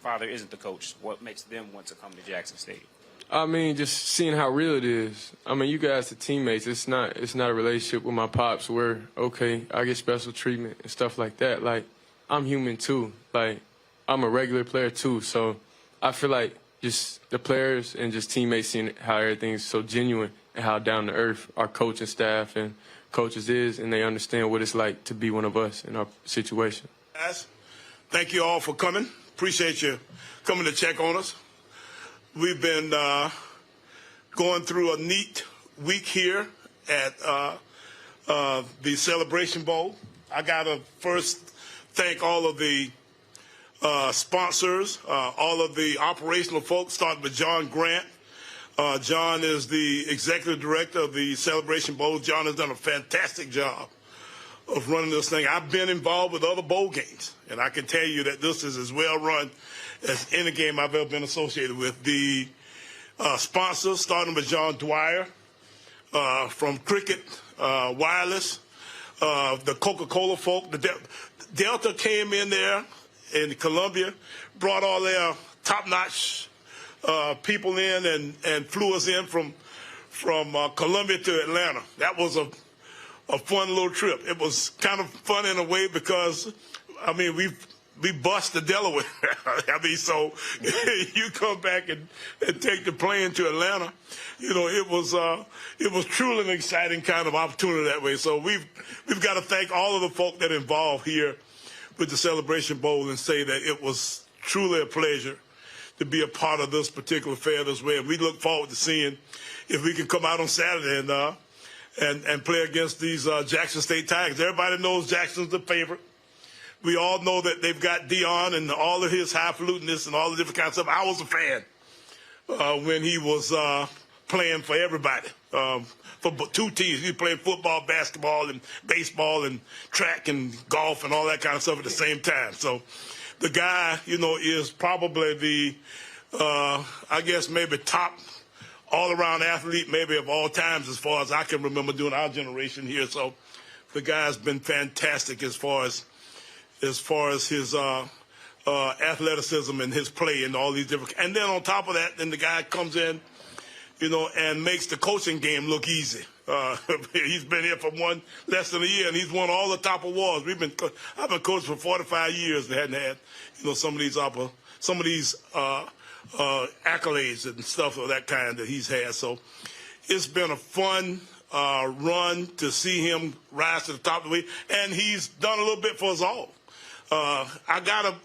father isn't the coach, what makes them want to come to Jackson State? I mean, just seeing how real it is. I mean, you guys are teammates. It's not a relationship with my pops where, okay, I get special treatment and stuff like that. Like, I'm human too. Like, I'm a regular player too. So I feel like just the players and just teammates seeing how everything's so genuine and how down to earth our coaching staff and coaches is, and they understand what it's like to be one of us in our situation. Guys, thank you all for coming. Appreciate you coming to check on us. We've been going through a neat week here at the Celebration Bowl. I got to first thank all of the sponsors, all of the operational folks, starting with John Grant. John is the executive director of the Celebration Bowl. John has done a fantastic job of running this thing. I've been involved with other bowl games, and I can tell you that this is as well run as any game I've ever been associated with. The sponsors, starting with John Dwyer from Cricket Wireless, the Coca-Cola folk, the Delta came in there in Columbia, brought all their top-notch people in and flew us in from Columbia to Atlanta. That was a fun little trip. It was kind of fun in a way because, I mean, we bust to Delaware. I mean, so you come back and take the plane to Atlanta. It was truly an exciting kind of opportunity that way. So we've got to thank all of the folk that are involved here with the Celebration Bowl and say that it was truly a pleasure to be a part of this particular fair this way. And we look forward to seeing if we can come out on Saturday and play against these Jackson State Tigers. Everybody knows Jackson's the favorite. We all know that they've got Deion and all of his highfalutinous and all the different kinds of stuff. I was a fan when he was playing for everybody, for two teams. He was playing football, basketball, and baseball, and track and golf and all that kind of stuff at the same time. So the guy, is probably the, I guess maybe top all-around athlete maybe of all times as far as I can remember doing our generation here. So the guy's been fantastic as far as his athleticism and his play and all these different. And then on top of that, then the guy comes in, and makes the coaching game look easy. He's been here for less than a year, and he's won all the top awards. I've been coaching for 45 years and hadn't had, some of these accolades and stuff of that kind that he's had. So it's been a fun run to see him rise to the top of the league, and he's done a little bit for us all. I got to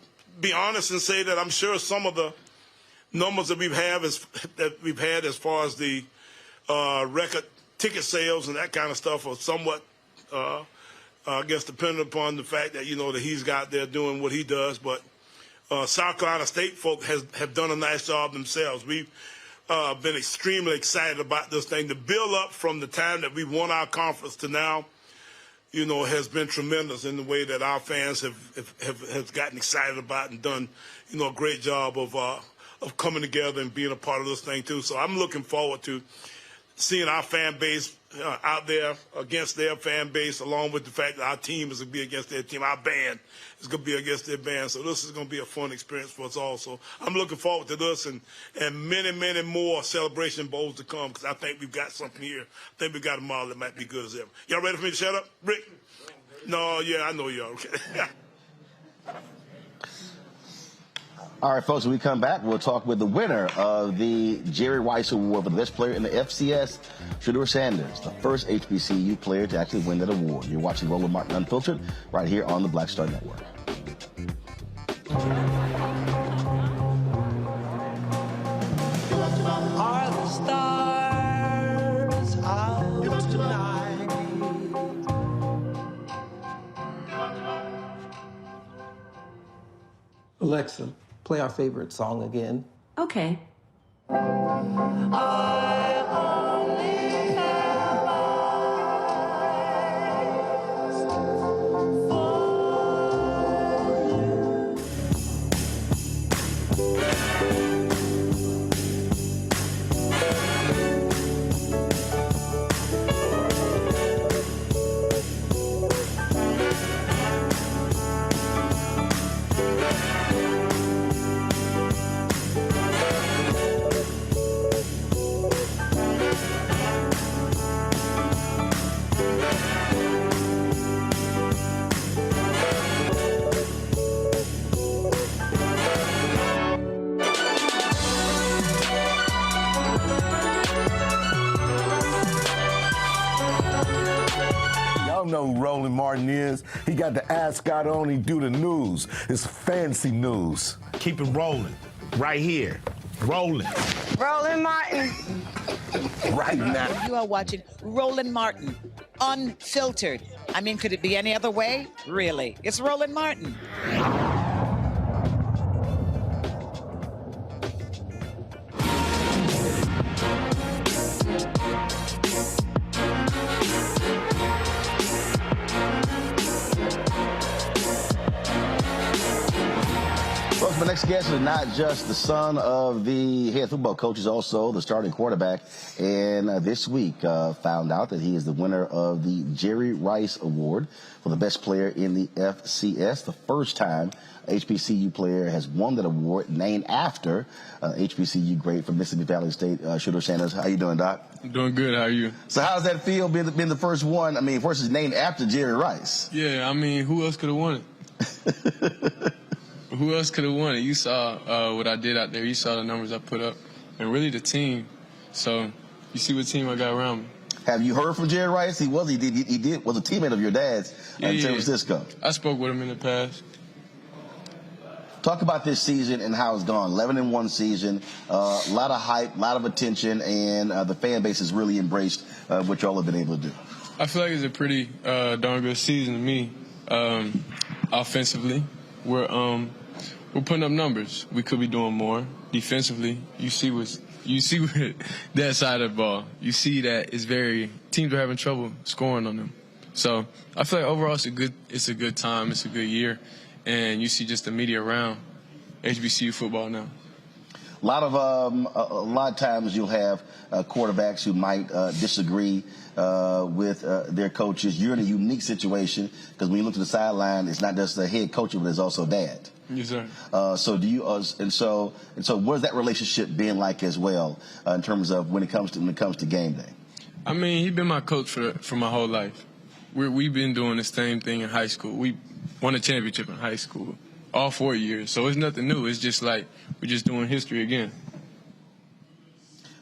be honest and say that I'm sure some of the numbers that we've had as far as the record ticket sales and that kind of stuff are somewhat, I guess, dependent upon the fact that, that he's got there doing what he does. But South Carolina State folk have done a nice job themselves. We've been extremely excited about this thing. The build up from the time that we won our conference to now, has been tremendous in the way that our fans have gotten excited about and done, a great job of coming together and being a part of this thing too. So I'm looking forward to seeing our fan base out there against their fan base, along with the fact that our team is going to be against their team. Our band is going to be against their band. So this is going to be a fun experience for us all. So I'm looking forward to this and many, many more Celebration Bowls to come, because I think we've got something here. I think we've got a model that might be good as ever. Y'all ready for me to shut up? Rick? No, yeah, I know y'all. Okay. All right, folks, when we come back, we'll talk with the winner of the Jerry Rice Award for the best player in the FCS, Deion Sanders, the first HBCU player to actually win that award. You're watching Roland Martin Unfiltered right here on the Black Star Network. Are the stars out tonight? Alexa, play our favorite song again. Okay. I only have eyes Know who Roland Martin is. He got the ascot on, he do the news. It's fancy news. Keep it rolling. Right here. Rolling. Roland Martin. Right now. You are watching Roland Martin Unfiltered. I mean, could it be any other way? Really? It's Roland Martin. My next guest is not just the son of the head football coach, he's also the starting quarterback. And this week found out that he is the winner of the Jerry Rice Award for the best player in the FCS. The first time a HBCU player has won that award, named after HBCU great from Mississippi Valley State, Shedeur Sanders. How you doing, Doc? I'm doing good. How are you? So how does that feel, being the first one? I mean, first is named after Jerry Rice. Yeah, I mean, who else could have won it? Who else could have won it? You saw what I did out there. You saw the numbers I put up, and really the team. So you see what team I got around me. Have you heard from Jerry Rice? He was a teammate of your dad's in San Francisco. I spoke with him in the past. Talk about this season and how it's gone. 11-1 season, a lot of hype, a lot of attention, and the fan base has really embraced what y'all have been able to do. I feel like it's a pretty darn good season to me. Offensively, we're putting up numbers. We could be doing more. Defensively, you see with that side of the ball. You see that teams are having trouble scoring on them. So I feel like overall it's a good time. It's a good year, and you see just the media around HBCU football now. A lot of times you'll have quarterbacks who might disagree with their coaches. You're in a unique situation because when you look to the sideline, it's not just the head coach, but it's also dad. Yes, sir. So do you? And so what has that relationship been like as well in terms of when it comes to game day? I mean, he's been my coach for my whole life. We've been doing the same thing in high school. We won a championship in high school all 4 years. So it's nothing new. It's just like we're just doing history again.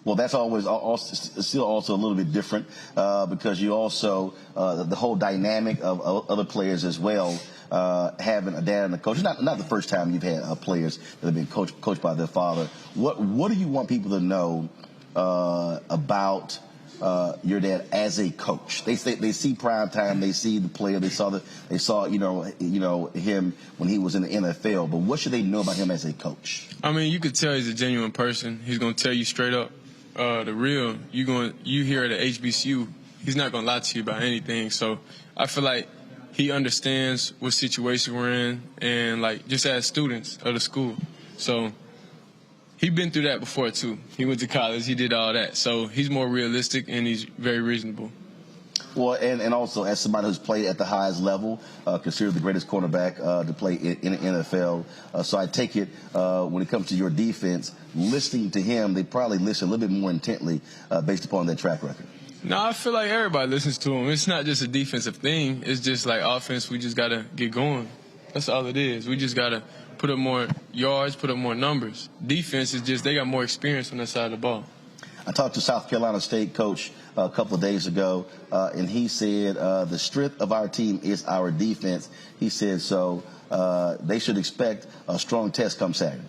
Well, that's still also a little bit different because you also the whole dynamic of other players as well having a dad and a coach. It's not the first time you've had players that have been coached by their father. What do you want people to know about your dad as a coach? They see prime time, they see the player, they saw him when he was in the NFL. But what should they know about him as a coach? I mean, you could tell he's a genuine person. He's gonna tell you straight up the real. You here at the HBCU, he's not gonna lie to you about anything. So I feel like he understands what situation we're in, and like just as students of the school. So he's been through that before too. He went to college, he did all that. So he's more realistic and he's very reasonable. Well, and also as somebody who's played at the highest level, considered the greatest cornerback to play in the NFL. So I take it when it comes to your defense, listening to him, they probably listen a little bit more intently based upon their track record. No, I feel like everybody listens to him. It's not just a defensive thing. It's just like offense, we just got to get going. That's all it is. We just got to put up more yards, put up more numbers. Defense is just, they got more experience on that side of the ball. I talked to South Carolina State coach a couple of days ago, and he said the strength of our team is our defense. He said so they should expect a strong test come Saturday.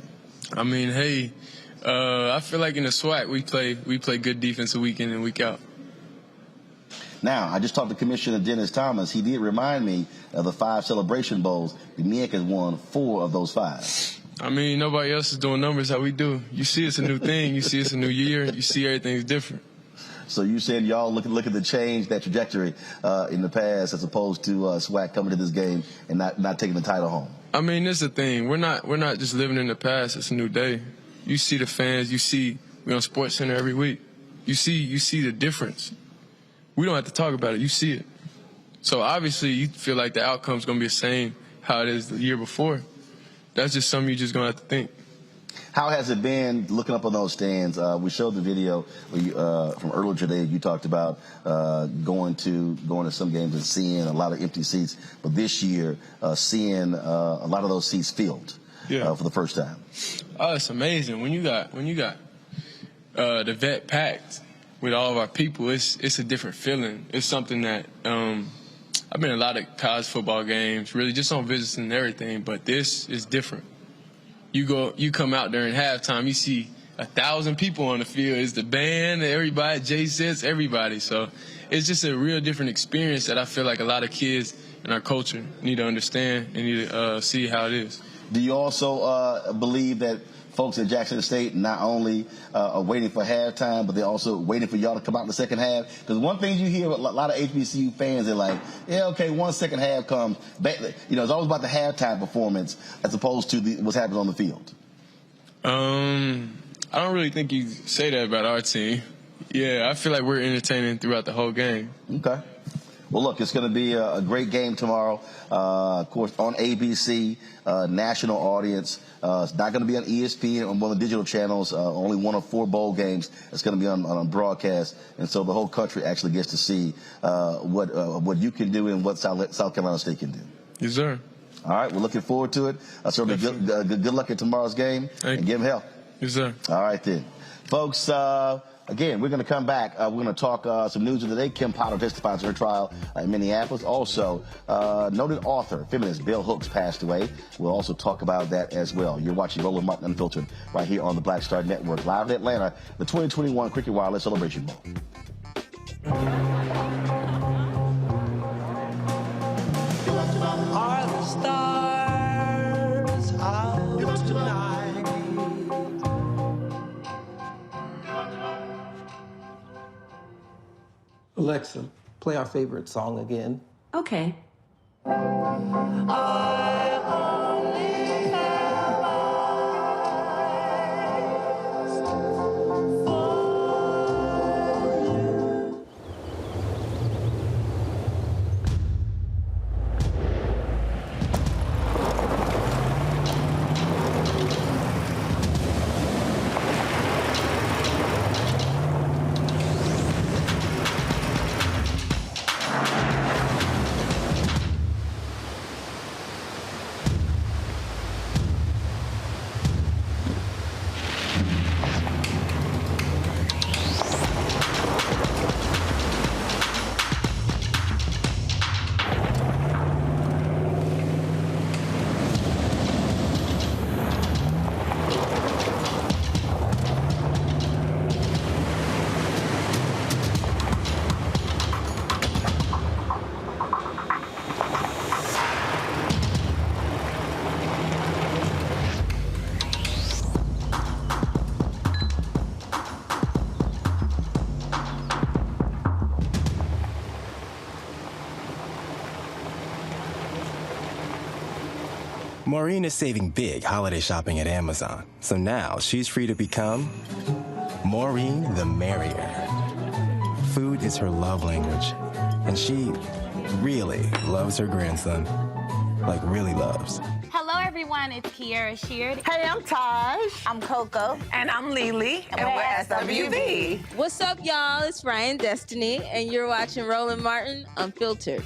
I mean, hey, I feel like in the SWAC we play good defense week in and week out. Now, I just talked to Commissioner Dennis Thomas. He did remind me of the 5 Celebration Bowls. The MEAC has won 4 of those 5. I mean, nobody else is doing numbers how we do. You see it's a new thing. You see it's a new year. You see everything's different. So you said y'all look at the change, that trajectory in the past as opposed to SWAC coming to this game and not taking the title home. I mean, this is the thing. We're not just living in the past. It's a new day. You see the fans. You see we're on SportsCenter every week. You see the difference. We don't have to talk about it. You see it. So obviously you feel like the outcome's going to be the same how it is the year before. That's just something you're just going to have to think. How has it been looking up on those stands? We showed the video from earlier today. You talked about going to some games and seeing a lot of empty seats. But this year, seeing a lot of those seats filled for the first time. Oh, it's amazing. When you got the vet packed with all of our people, it's a different feeling. It's something that I've been in a lot of college football games, really just on visits and everything, but this is different. You come out during halftime, you see 1,000 people on the field. It's the band, everybody, J-Sets, everybody. So it's just a real different experience that I feel like a lot of kids in our culture need to understand and need to see how it is. Do you also believe that folks at Jackson State not only are waiting for halftime, but they're also waiting for y'all to come out in the second half? Because one thing you hear, a lot of HBCU fans, they're like, yeah, okay, once second half comes, it's always about the halftime performance as opposed to what's happening on the field. I don't really think you say that about our team. Yeah, I feel like we're entertaining throughout the whole game. Okay. Well, look, it's going to be a great game tomorrow. Of course, on ABC, national audience. It's not going to be on ESPN on one of the digital channels. Only one of 4 bowl games. It's going to be on broadcast, and so the whole country actually gets to see what you can do and what South Carolina State can do. Yes, sir. All right, we're looking forward to it. Certainly, good luck at tomorrow's game, and give them hell. Yes, sir. All right, then. Folks, again, we're going to come back. We're going to talk some news of the day. Kim Potter testifies in her trial in Minneapolis. Also, noted author, feminist Bell Hooks passed away. We'll also talk about that as well. You're watching Roland Martin Unfiltered right here on the Black Star Network, live in Atlanta, the 2021 Cricket Wireless Celebration Bowl. Are the stars out tonight? Alexa, play our favorite song again. Okay. I only have eyes for you. Maureen is saving big holiday shopping at Amazon, so now she's free to become Maureen the Merrier. Food is her love language, and she really loves her grandson. Like, really loves. Hello, everyone. It's Kiara Sheard. Hey, I'm Taj. I'm Coco. And I'm Lily. And we're SWV. What's up, y'all? It's Ryan Destiny, and you're watching Roland Martin Unfiltered.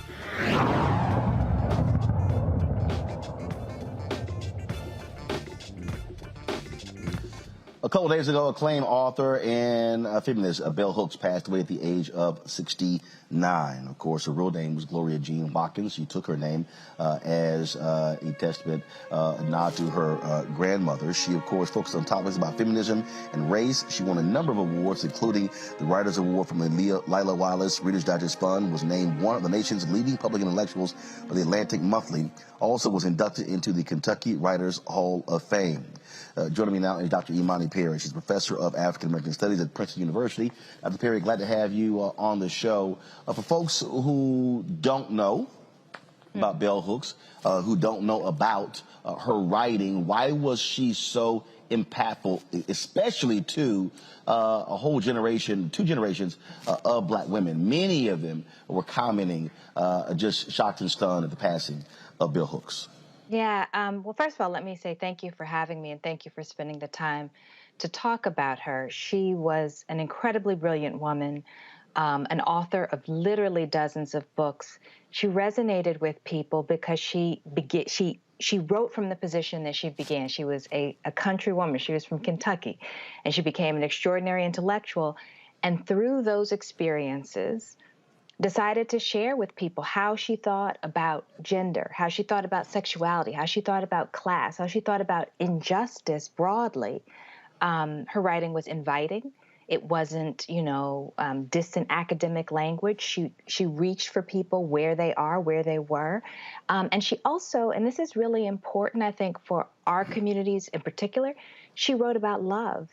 A couple days ago, acclaimed author and feminist Bell Hooks passed away at the age of 69. Of course, her real name was Gloria Jean Watkins. She took her name as a testament, nod to her grandmother. She, of course, focused on topics about feminism and race. She won a number of awards, including the Writers Award from the Lila Wallace Reader's Digest Fund, was named one of the nation's leading public intellectuals by the Atlantic Monthly, also was inducted into the Kentucky Writers Hall of Fame. Joining me now is Dr. Imani Perry. She's professor of African American Studies at Princeton University. Dr. Perry, glad to have you on the show. For folks who don't know about Bell Hooks, who don't know about her writing, why was she so impactful, especially to a whole generation, 2 generations of black women? Many of them were commenting, just shocked and stunned at the passing of Bell Hooks. Yeah, well, first of all, let me say thank you for having me and thank you for spending the time to talk about her. She was an incredibly brilliant woman, an author of literally dozens of books. She resonated with people because she wrote from the position that she began. She was a country woman. She was from Kentucky, and she became an extraordinary intellectual. And through those experiences, decided to share with people how she thought about gender, how she thought about sexuality, how she thought about class, how she thought about injustice broadly. Her writing was inviting. It wasn't, distant academic language. She reached for people where they are, where they were. And she also, and this is really important, I think, for our communities in particular, she wrote about love.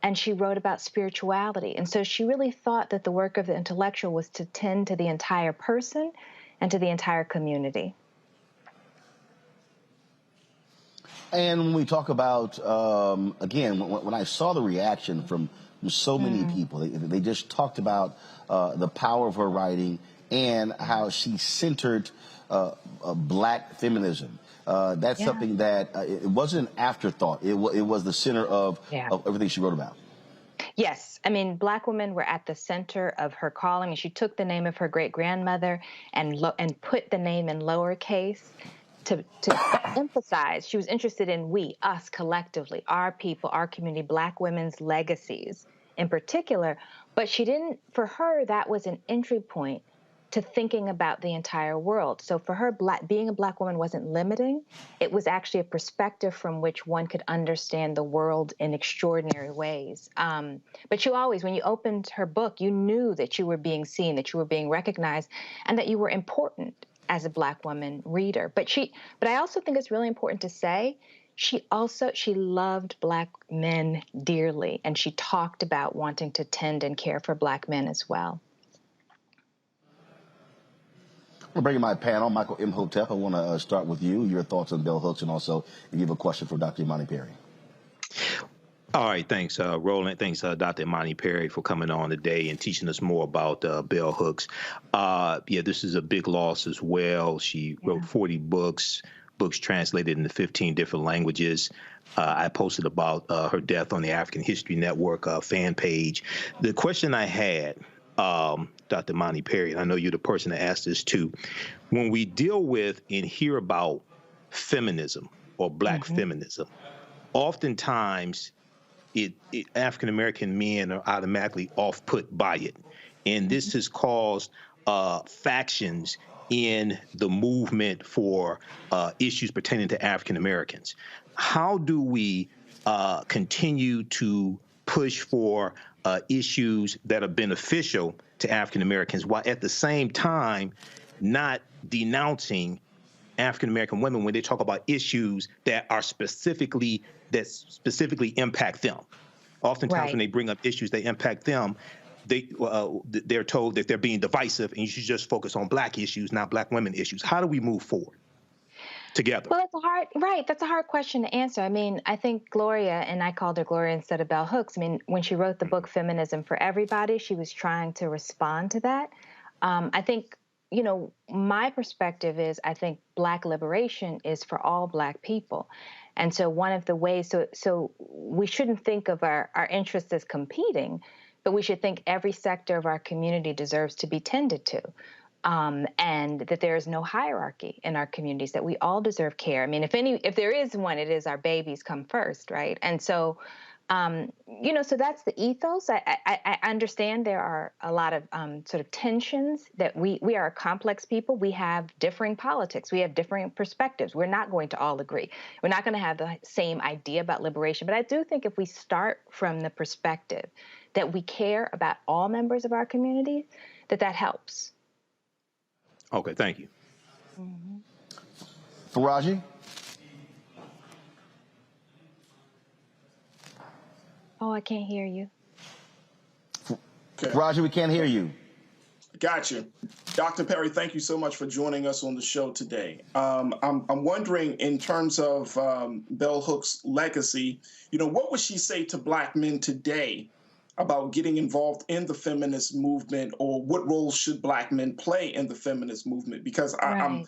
And she wrote about spirituality. And so she really thought that the work of the intellectual was to tend to the entire person and to the entire community. And when we talk about, again, when I saw the reaction from so many people, they just talked about the power of her writing and how she centered black feminism. That's something that it wasn't an afterthought. It was the center of everything she wrote about. Yes. I mean, black women were at the center of her calling, and she took the name of her great-grandmother and put the name in lowercase to emphasize. She was interested in we, us, collectively, our people, our community, black women's legacies in particular. But she didn't, for her, that was an entry point to thinking about the entire world. So for her, being a black woman wasn't limiting. It was actually a perspective from which one could understand the world in extraordinary ways. But you always, when you opened her book, you knew that you were being seen, that you were being recognized, and that you were important as a black woman reader. But I also think it's really important to say, she loved black men dearly, and she talked about wanting to tend and care for black men as well. I'm bringing my panel, Michael Imhotep. I want to start with you, your thoughts on Bell Hooks, and also if you have a question for Dr. Imani Perry. All right, thanks, Roland. Thanks, Dr. Imani Perry, for coming on today and teaching us more about Bell Hooks. This is a big loss as well. She wrote 40 books translated into 15 different languages. I posted about her death on the African History Network fan page. The question I had, Dr. Imani Perry, and I know you're the person that asked this too, when we deal with and hear about feminism or black feminism, oftentimes African-American men are automatically off-put by it. And this has caused factions in the movement for issues pertaining to African-Americans. How do we continue to push for issues that are beneficial to African-Americans while at the same time not denouncing African-American women when they talk about issues that are specifically impact them? Oftentimes when they bring up issues that impact them, they're told that they're being divisive and you should just focus on black issues, not black women issues. How do we move forward? together? Well, that's a hard question to answer. I mean, I think Gloria, and I called her Gloria instead of Bell Hooks. I mean, when she wrote the book Feminism for Everybody, she was trying to respond to that. I think, my perspective is I think Black liberation is for all Black people. And so one of the ways, so we shouldn't think of our interests as competing, but we should think every sector of our community deserves to be tended to. And that there is no hierarchy in our communities, that we all deserve care. I mean, if there is one, it is our babies come first, right? And so, so that's the ethos. I understand there are a lot of sort of tensions, that we are a complex people. We have differing politics. We have differing perspectives. We're not going to all agree. We're not going to have the same idea about liberation. But I do think if we start from the perspective that we care about all members of our community, that helps. Okay, thank you. Faraji? Oh, I can't hear you. Faraji, we can't hear you. Gotcha. Dr. Perry, thank you so much for joining us on the show today. I'm wondering, in terms of Bell Hooks' legacy, what would she say to Black men today about getting involved in the feminist movement, or what role should Black men play in the feminist movement? Because I'm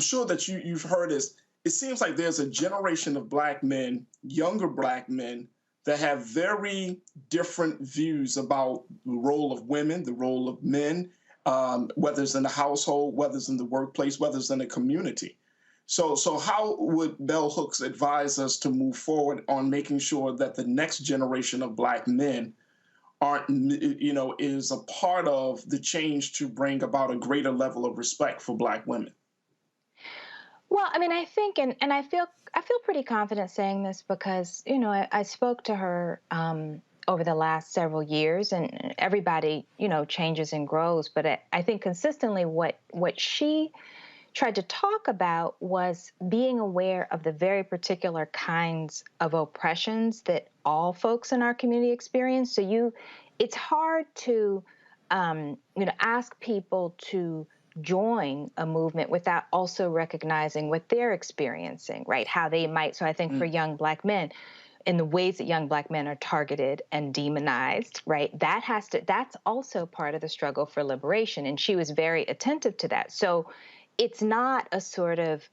sure that you've heard this. It seems like there's a generation of Black men, younger Black men, that have very different views about the role of women, the role of men, whether it's in the household, whether it's in the workplace, whether it's in the community. So how would Bell Hooks advise us to move forward on making sure that the next generation of Black men is a part of the change to bring about a greater level of respect for Black women? Well, I mean, I think, and I feel pretty confident saying this because, I spoke to her over the last several years, and everybody, changes and grows. But I think consistently what she tried to talk about was being aware of the very particular kinds of oppressions that all folks in our community experience. So it's hard to, ask people to join a movement without also recognizing what they're experiencing, right? How they might. So I think for young Black men, in the ways that young Black men are targeted and demonized, right? That's also part of the struggle for liberation. And she was very attentive to that. So it's not a sort of,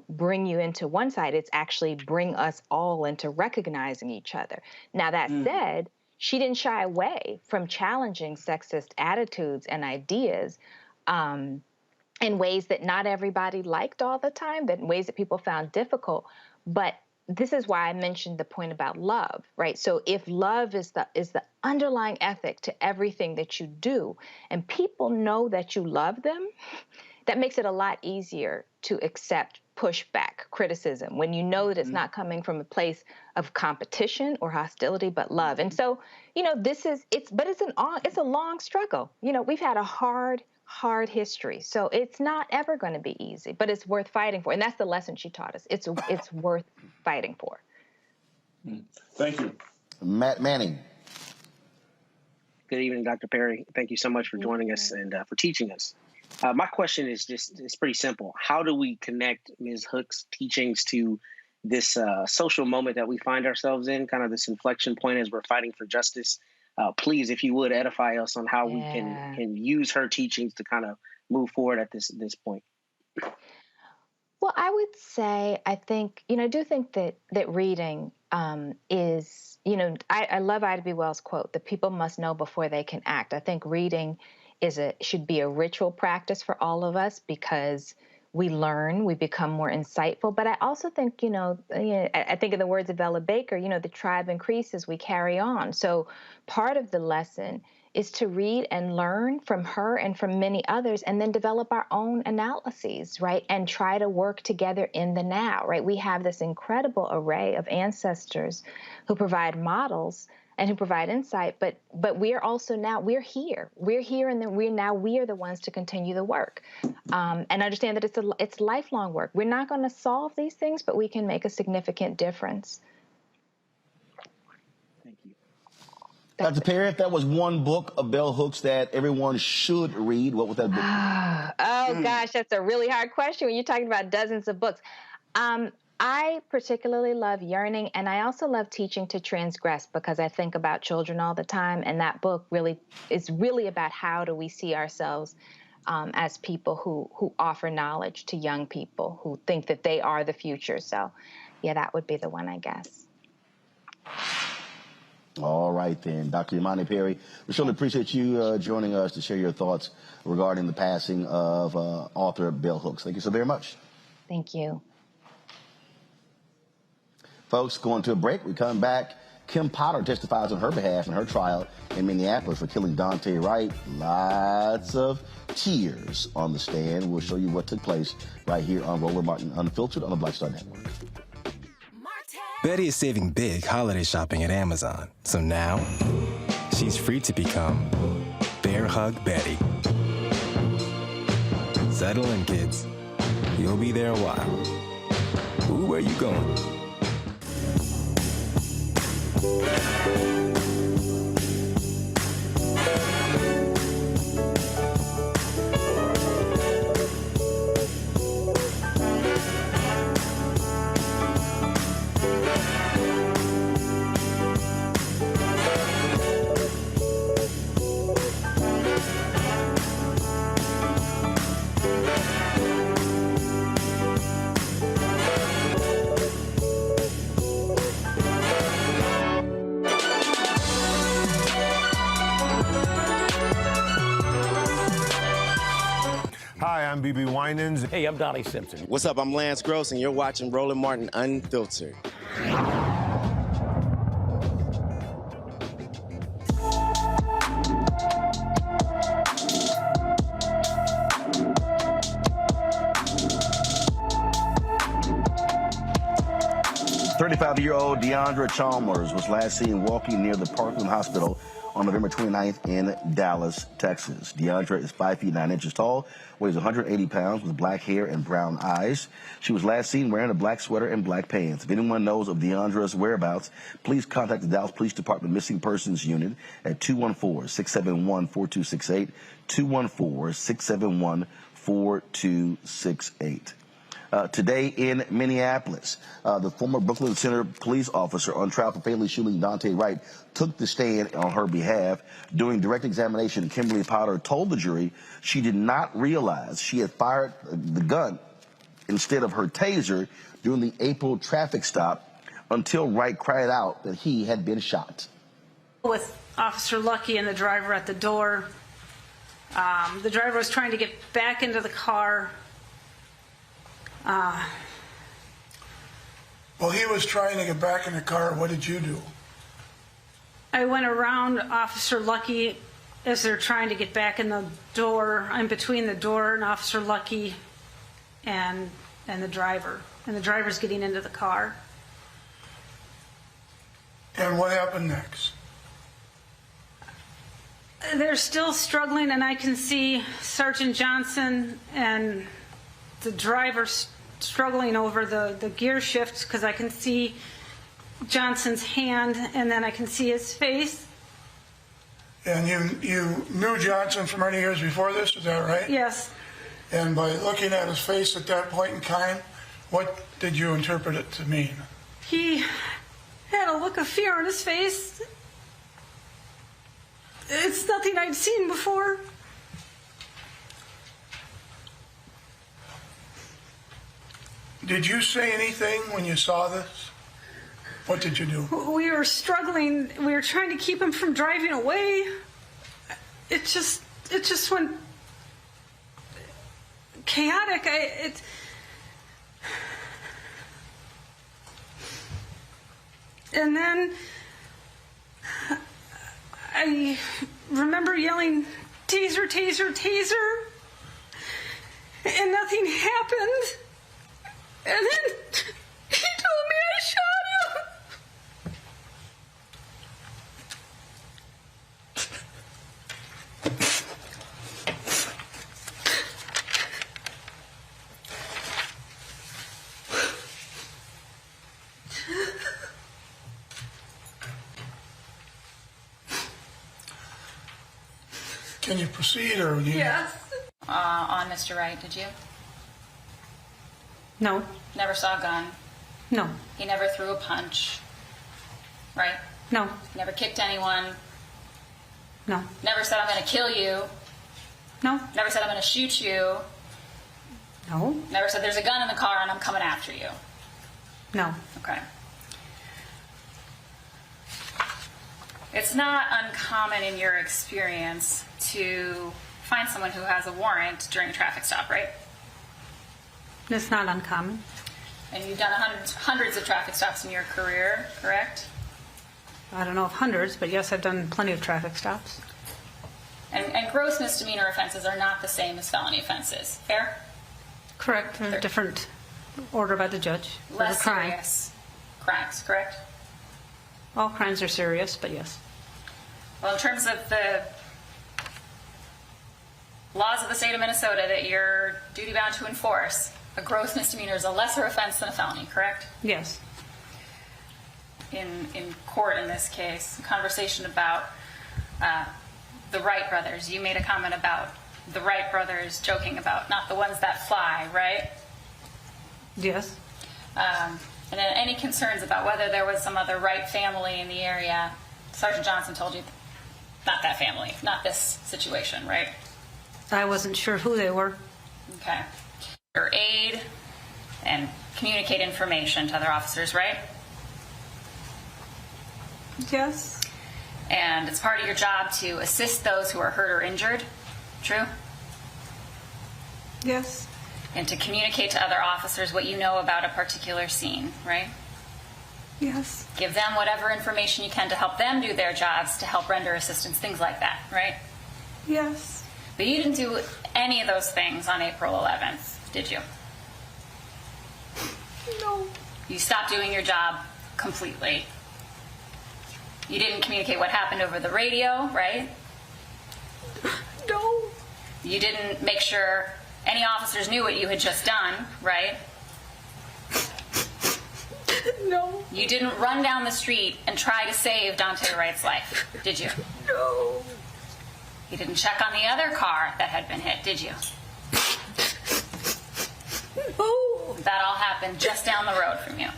bring you into one side. It's actually bring us all into recognizing each other. Now, that said, she didn't shy away from challenging sexist attitudes and ideas in ways that not everybody liked all the time, but in ways that people found difficult. But this is why I mentioned the point about love, right? So if love is the underlying ethic to everything that you do, and people know that you love them, that makes it a lot easier to accept pushback, criticism, when you know that it's not coming from a place of competition or hostility, but love. And so, it's a long struggle. We've had a hard history. So it's not ever going to be easy, but it's worth fighting for. And that's the lesson she taught us. It's worth fighting for. Thank you. Matt Manning. Good evening, Dr. Perry. Thank you so much for joining us and for teaching us. My question is it's pretty simple. How do we connect Ms. Hooks' teachings to this social moment that we find ourselves in, kind of this inflection point as we're fighting for justice? Please, if you would, edify us on how we can use her teachings to kind of move forward at this point. Well, I would say, I think, I do think that reading is, I love Ida B. Wells' quote, that people must know before they can act. I think reading should be a ritual practice for all of us because we learn, we become more insightful. But I also think, I think in the words of Ella Baker, the tribe increases, we carry on. So part of the lesson is to read and learn from her and from many others, and then develop our own analyses, right? And try to work together in the now, right? We have this incredible array of ancestors who provide models and who provide insight, but we're also now, we're here, and then we are the ones to continue the work, and understand that it's lifelong work. We're not going to solve these things, but we can make a significant difference. Thank you. Dr. Perry, if that was one book of bell hooks that everyone should read, what would that book be? Oh, gosh, that's a really hard question when you're talking about dozens of books. I particularly love Yearning, and I also love Teaching to Transgress because I think about children all the time, and that book really is really about how do we see ourselves as people who offer knowledge to young people who think that they are the future. So, yeah, that would be the one, I guess. All right, then. Dr. Imani Perry, we surely appreciate you joining us to share your thoughts regarding the passing of author Bell Hooks. Thank you so very much. Thank you. Folks, going to a break. We come back. Kim Potter testifies on her behalf in her trial in Minneapolis for killing Daunte Wright. Lots of tears on the stand. We'll show you what took place right here on Roland Martin Unfiltered on the Black Star Network. Betty is saving big holiday shopping at Amazon. So now, she's free to become Bear Hug Betty. Settle in, kids. You'll be there a while. Ooh, where you going? Hi, I'm BB Winans. Hey, I'm Donnie Simpson. What's up? I'm Lance Gross, and you're watching Roland Martin Unfiltered. Thirty-five-year-old Deandra Chalmers was last seen walking near the Parkland Hospital on November 29th in Dallas, Texas. Deandra is 5 feet 9 inches tall, weighs 180 pounds, with black hair and brown eyes. She was last seen wearing a black sweater and black pants. If anyone knows of Deandra's whereabouts, please contact the Dallas Police Department Missing Persons Unit at 214-671-4268, 214-671-4268. Today in Minneapolis, the former Brooklyn Center police officer on trial for fatally shooting Daunte Wright took the stand on her behalf. During direct examination, Kimberly Potter told the jury she did not realize she had fired the gun instead of her taser during the April traffic stop until Wright cried out that he had been shot. With Officer Lucky and the driver at the door, the driver was trying to get back into the car. Well, he was trying to get back in the car. What did you do? I went around Officer Lucky as they're trying to get back in the door. I'm between the door and Officer Lucky and the driver. And the driver's getting into the car. And what happened next? They're still struggling, and I can see Sergeant Johnson and the driver struggling over the gear shift because I can see Johnson's hand and then I can see his face. And you knew Johnson for many years before this, is that right? Yes. And by looking at his face at that point in time, what did you interpret it to mean? He had a look of fear on his face. It's nothing I'd seen before. Did you say anything when you saw this? What did you do? We were struggling. We were trying to keep him from driving away. It just went chaotic. And then I remember yelling, "Taser, taser, taser," and nothing happened. And then he told me I shot him. Can you proceed, or you? Yes. On Mr. Wright, did you? No. Never saw a gun. No. He never threw a punch. Right? No. Never kicked anyone. No. Never said, I'm going to kill you. No. Never said, I'm going to shoot you. No. Never said, there's a gun in the car and I'm coming after you. No. Okay. It's not uncommon in your experience to find someone who has a warrant during a traffic stop, right? It's not uncommon. And you've done hundreds of traffic stops in your career, correct? I don't know if hundreds, but yes, I've done plenty of traffic stops. And gross misdemeanor offenses are not the same as felony offenses. Fair? Correct. They're different order by the judge. Less For the crime. serious crimes, correct? All crimes are serious, but yes. Well, in terms of the laws of the state of Minnesota that you're duty-bound to enforce, a gross misdemeanor is a lesser offense than a felony, correct? Yes. In court in this case, a conversation about the Wright brothers. You made a comment about the Wright brothers joking about not the ones that fly, right? Yes. And then any concerns about whether there was some other Wright family in the area? Sergeant Johnson told you not that family, not this situation, right? I wasn't sure who they were. Okay. Your aid and communicate information to other officers, right? Yes. And it's part of your job to assist those who are hurt or injured, true? Yes. And to communicate to other officers what you know about a particular scene, right? Yes. Give them whatever information you can to help them do their jobs, to help render assistance, things like that, right? Yes. But you didn't do any of those things on April 11th, did you? No. You stopped doing your job completely. You didn't communicate what happened over the radio, right? No. You didn't make sure any officers knew what you had just done, right? No. You didn't run down the street and try to save Daunte Wright's life, did you? No. You didn't check on the other car that had been hit, did you? No. That all happened just down the road from you.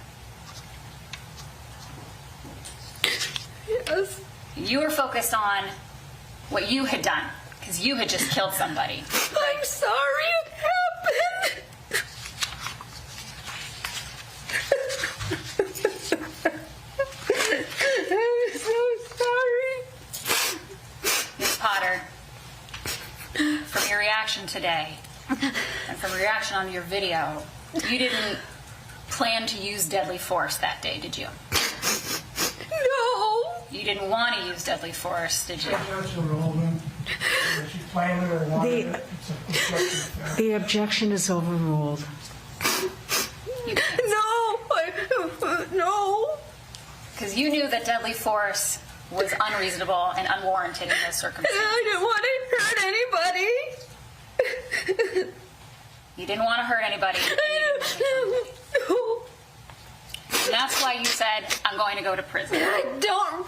Yes. You were focused on what you had done, because you had just killed somebody. Right? I'm sorry it happened. I'm so sorry. Ms. Potter, from your reaction today, and from your reaction on your video, you didn't plan to use deadly force that day, did you? No. You didn't want to use deadly force, did you? The objection is overruled. No. Because you knew that deadly force was unreasonable and unwarranted in those circumstances. I didn't want to hurt anybody. You didn't want to hurt anybody. No. And that's why you said, I'm going to go to prison. I don't.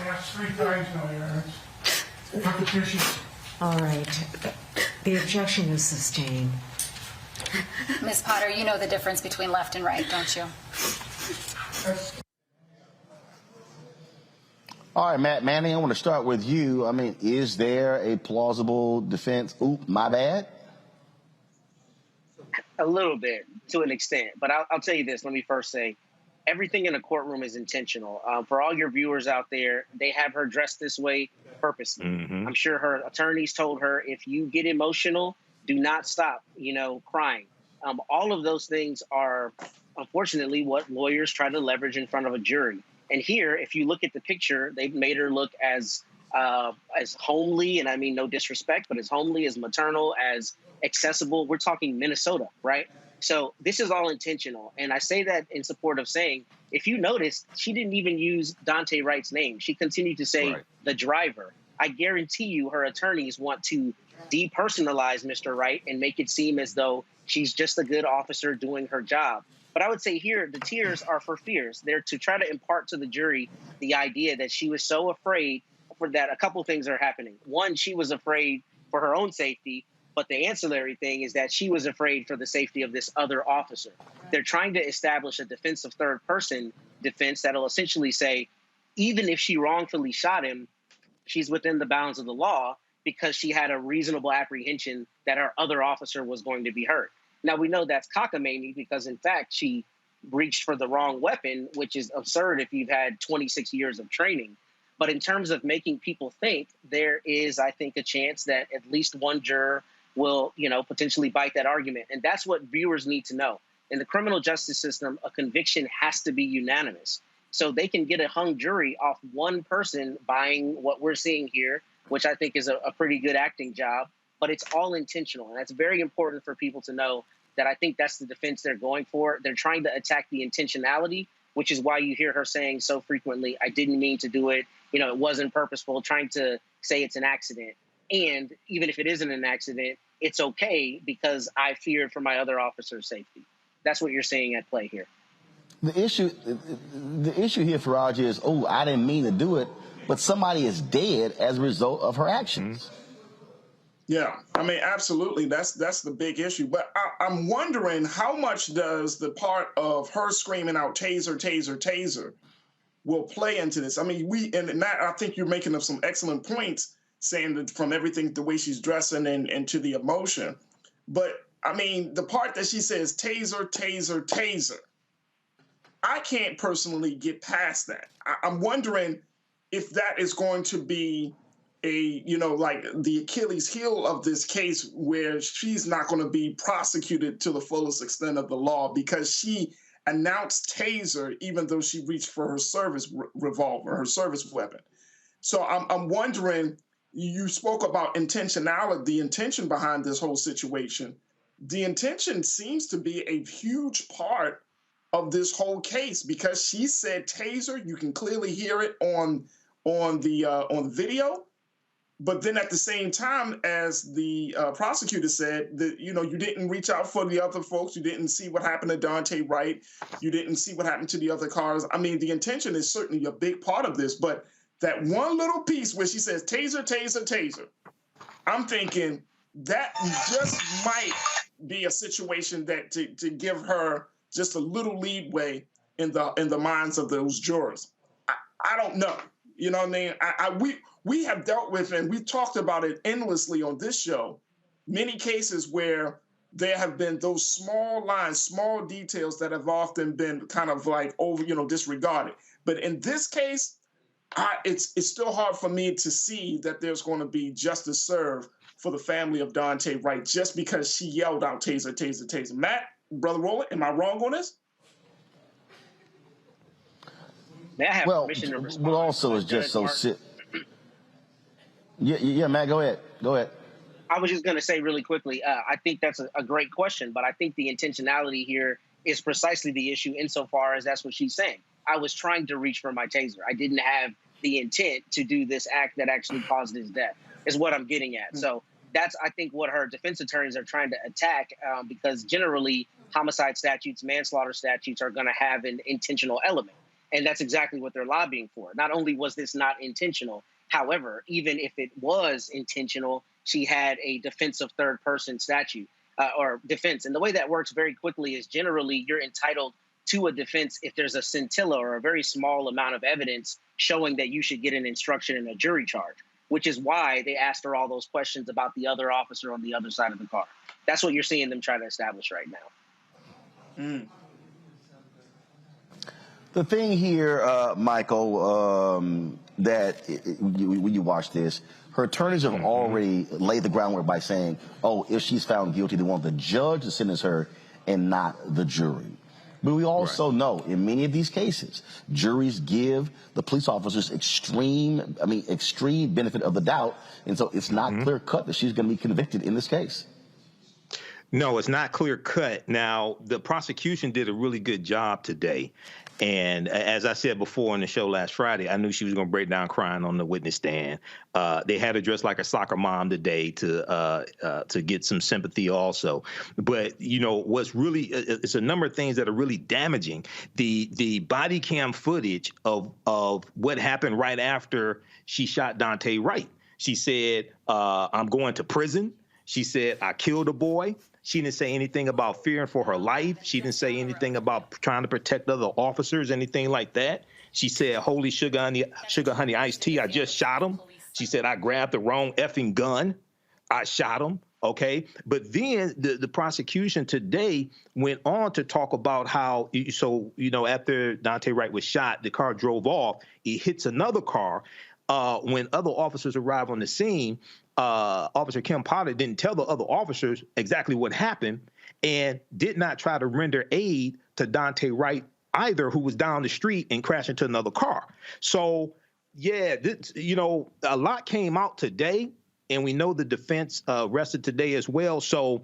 That's 3 times now, Your Honor. Repetition. All right. The objection is sustained. Ms. Potter, you know the difference between left and right, don't you? All right, Matt Manning, I want to start with you. I mean, is there a plausible defense? Oop, my bad. A little bit, to an extent. But I'll tell you this. Let me first say, everything in a courtroom is intentional. For all your viewers out there, they have her dressed this way purposely. I'm sure her attorneys told her, if you get emotional, do not stop, crying. All of those things are, unfortunately, what lawyers try to leverage in front of a jury. And here, if you look at the picture, they've made her look as homely, and I mean no disrespect, but as homely, as maternal, as accessible. We're talking Minnesota, right? So this is all intentional. And I say that in support of saying, if you notice, she didn't even use Daunte Wright's name. She continued to say the driver. I guarantee you her attorneys want to depersonalize Mr. Wright and make it seem as though she's just a good officer doing her job. But I would say here, the tears are for fears. They're to try to impart to the jury the idea that she was so afraid for that, a couple things are happening. One, she was afraid for her own safety, but the ancillary thing is that she was afraid for the safety of this other officer. They're trying to establish a defense of third person defense that'll essentially say, even if she wrongfully shot him, she's within the bounds of the law because she had a reasonable apprehension that her other officer was going to be hurt. Now, we know that's cockamamie because, in fact, she reached for the wrong weapon, which is absurd if you've had 26 years of training. But in terms of making people think, there is, I think, a chance that at least one juror will, potentially bite that argument. And that's what viewers need to know. In the criminal justice system, a conviction has to be unanimous. So they can get a hung jury off one person buying what we're seeing here, which I think is a pretty good acting job, but it's all intentional. And that's very important for people to know that I think that's the defense they're going for. They're trying to attack the intentionality, which is why you hear her saying so frequently, I didn't mean to do it. It wasn't purposeful, trying to say it's an accident. And even if it isn't an accident, it's okay because I feared for my other officer's safety. That's what you're seeing at play here. The issue here, Faraj, is, I didn't mean to do it, but somebody is dead as a result of her actions. Yeah, I mean, absolutely. That's the big issue. But I'm wondering how much does the part of her screaming out taser, taser, taser will play into this? I mean, Matt, I think you're making up some excellent points, saying that from everything, the way she's dressing and to the emotion. But I mean, the part that she says taser, taser, taser, I can't personally get past that. I'm wondering if that is going to be like the Achilles heel of this case, where she's not going to be prosecuted to the fullest extent of the law because she announced taser, even though she reached for her service revolver, her service weapon. So I'm wondering, you spoke about intentionality, the intention behind this whole situation. The intention seems to be a huge part of this whole case because she said taser. You can clearly hear it on the video. But then at the same time, as the prosecutor said, that you didn't reach out for the other folks. You didn't see what happened to Daunte Wright. You didn't see what happened to the other cars. I mean, the intention is certainly a big part of this. But that one little piece where she says taser, taser, taser, I'm thinking that just might be a situation that to give her just a little leeway in the minds of those jurors. I don't know. You know what I mean? We have dealt with, and we've talked about it endlessly on this show, many cases where there have been those small lines, small details that have often been kind of like disregarded. But in this case, it's still hard for me to see that there's going to be justice served for the family of Daunte Wright just because she yelled out taser, taser, taser. Matt, Brother Roland, am I wrong on this? May I have permission to respond? Well, also is just so sick. Yeah, Matt, go ahead. I was just going to say really quickly, I think that's a great question, but I think the intentionality here is precisely the issue insofar as that's what she's saying. I was trying to reach for my taser. I didn't have the intent to do this act that actually caused his death, is what I'm getting at. So that's, I think, what her defense attorneys are trying to attack, because generally homicide statutes, manslaughter statutes are going to have an intentional element. And that's exactly what they're lobbying for. Not only was this not intentional, however, even if it was intentional, she had a defense of third person statute or defense. And the way that works very quickly is generally you're entitled to a defense if there's a scintilla or a very small amount of evidence showing that you should get an instruction in a jury charge, which is why they asked her all those questions about the other officer on the other side of the car. That's what you're seeing them try to establish right now. The thing here, Michael, that when you watch this, her attorneys have already laid the groundwork by saying, if she's found guilty, they want the judge to sentence her and not the jury. But we also know in many of these cases, juries give the police officers extreme benefit of the doubt. And so it's not clear cut that she's going to be convicted in this case. No, it's not clear cut. Now, the prosecution did a really good job today And as I said before on the show last Friday, I knew she was going to break down crying on the witness stand. They had her dressed like a soccer mom today to get some sympathy also. But, you know, what's really, it's a number of things that are really damaging. The body cam footage of what happened right after she shot Daunte Wright. She said, I'm going to prison. She said, I killed a boy. She didn't say anything about fearing for her life. She didn't say anything about trying to protect other officers, anything like that. She said, holy sugar honey iced tea, I just shot him. She said, I grabbed the wrong effing gun. I shot him. Okay. But then the prosecution today went on to talk about how, so, you know, after Daunte Wright was shot, the car drove off. It hits another car. When other officers arrived on the scene, Officer Kim Potter didn't tell the other officers exactly what happened and did not try to render aid to Daunte Wright either, who was down the street and crashed into another car. So, yeah, you know, a lot came out today, and we know the defense rested today as well. So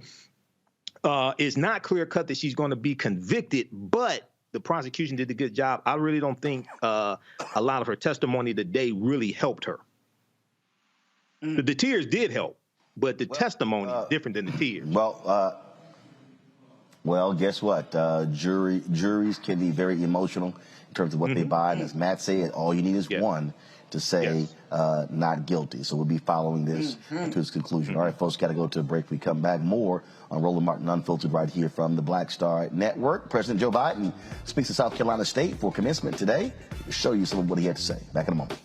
it's not clear cut that she's going to be convicted, but the prosecution did a good job. I really don't think a lot of her testimony today really helped her. The tears did help, but the testimony is different than the tears. Well, guess what? Juries can be very emotional in terms of what they buy. And as Matt said, all you need is one to say not guilty. So we'll be following this to its conclusion. All right, folks, got to go to a break. We come back more on Roland Martin Unfiltered right here from the Black Star Network. President Joe Biden speaks to South Carolina State for commencement today. We'll show you some of what he had to say. Back in a moment.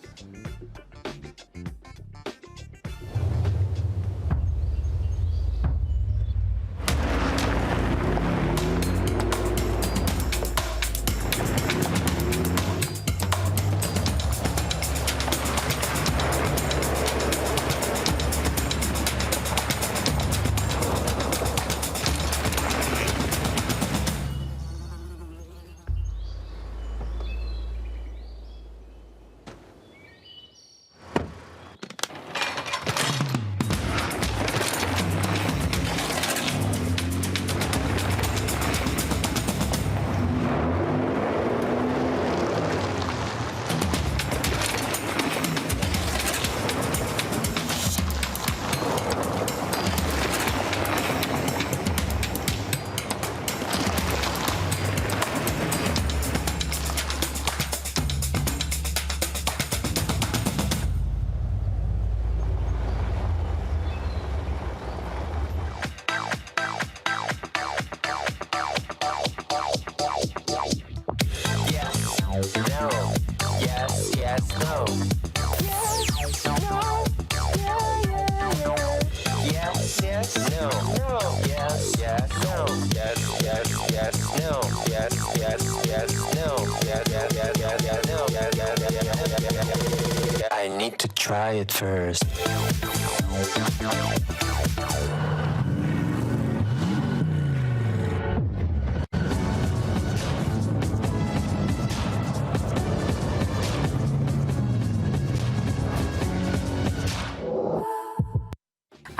I need to try it first.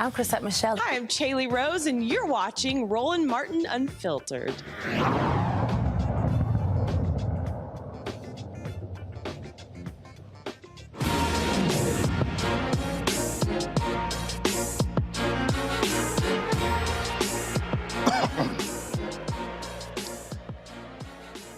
I'm Chrisette Michelle. Hi, I'm Chaley Rose, and you're watching Roland Martin Unfiltered.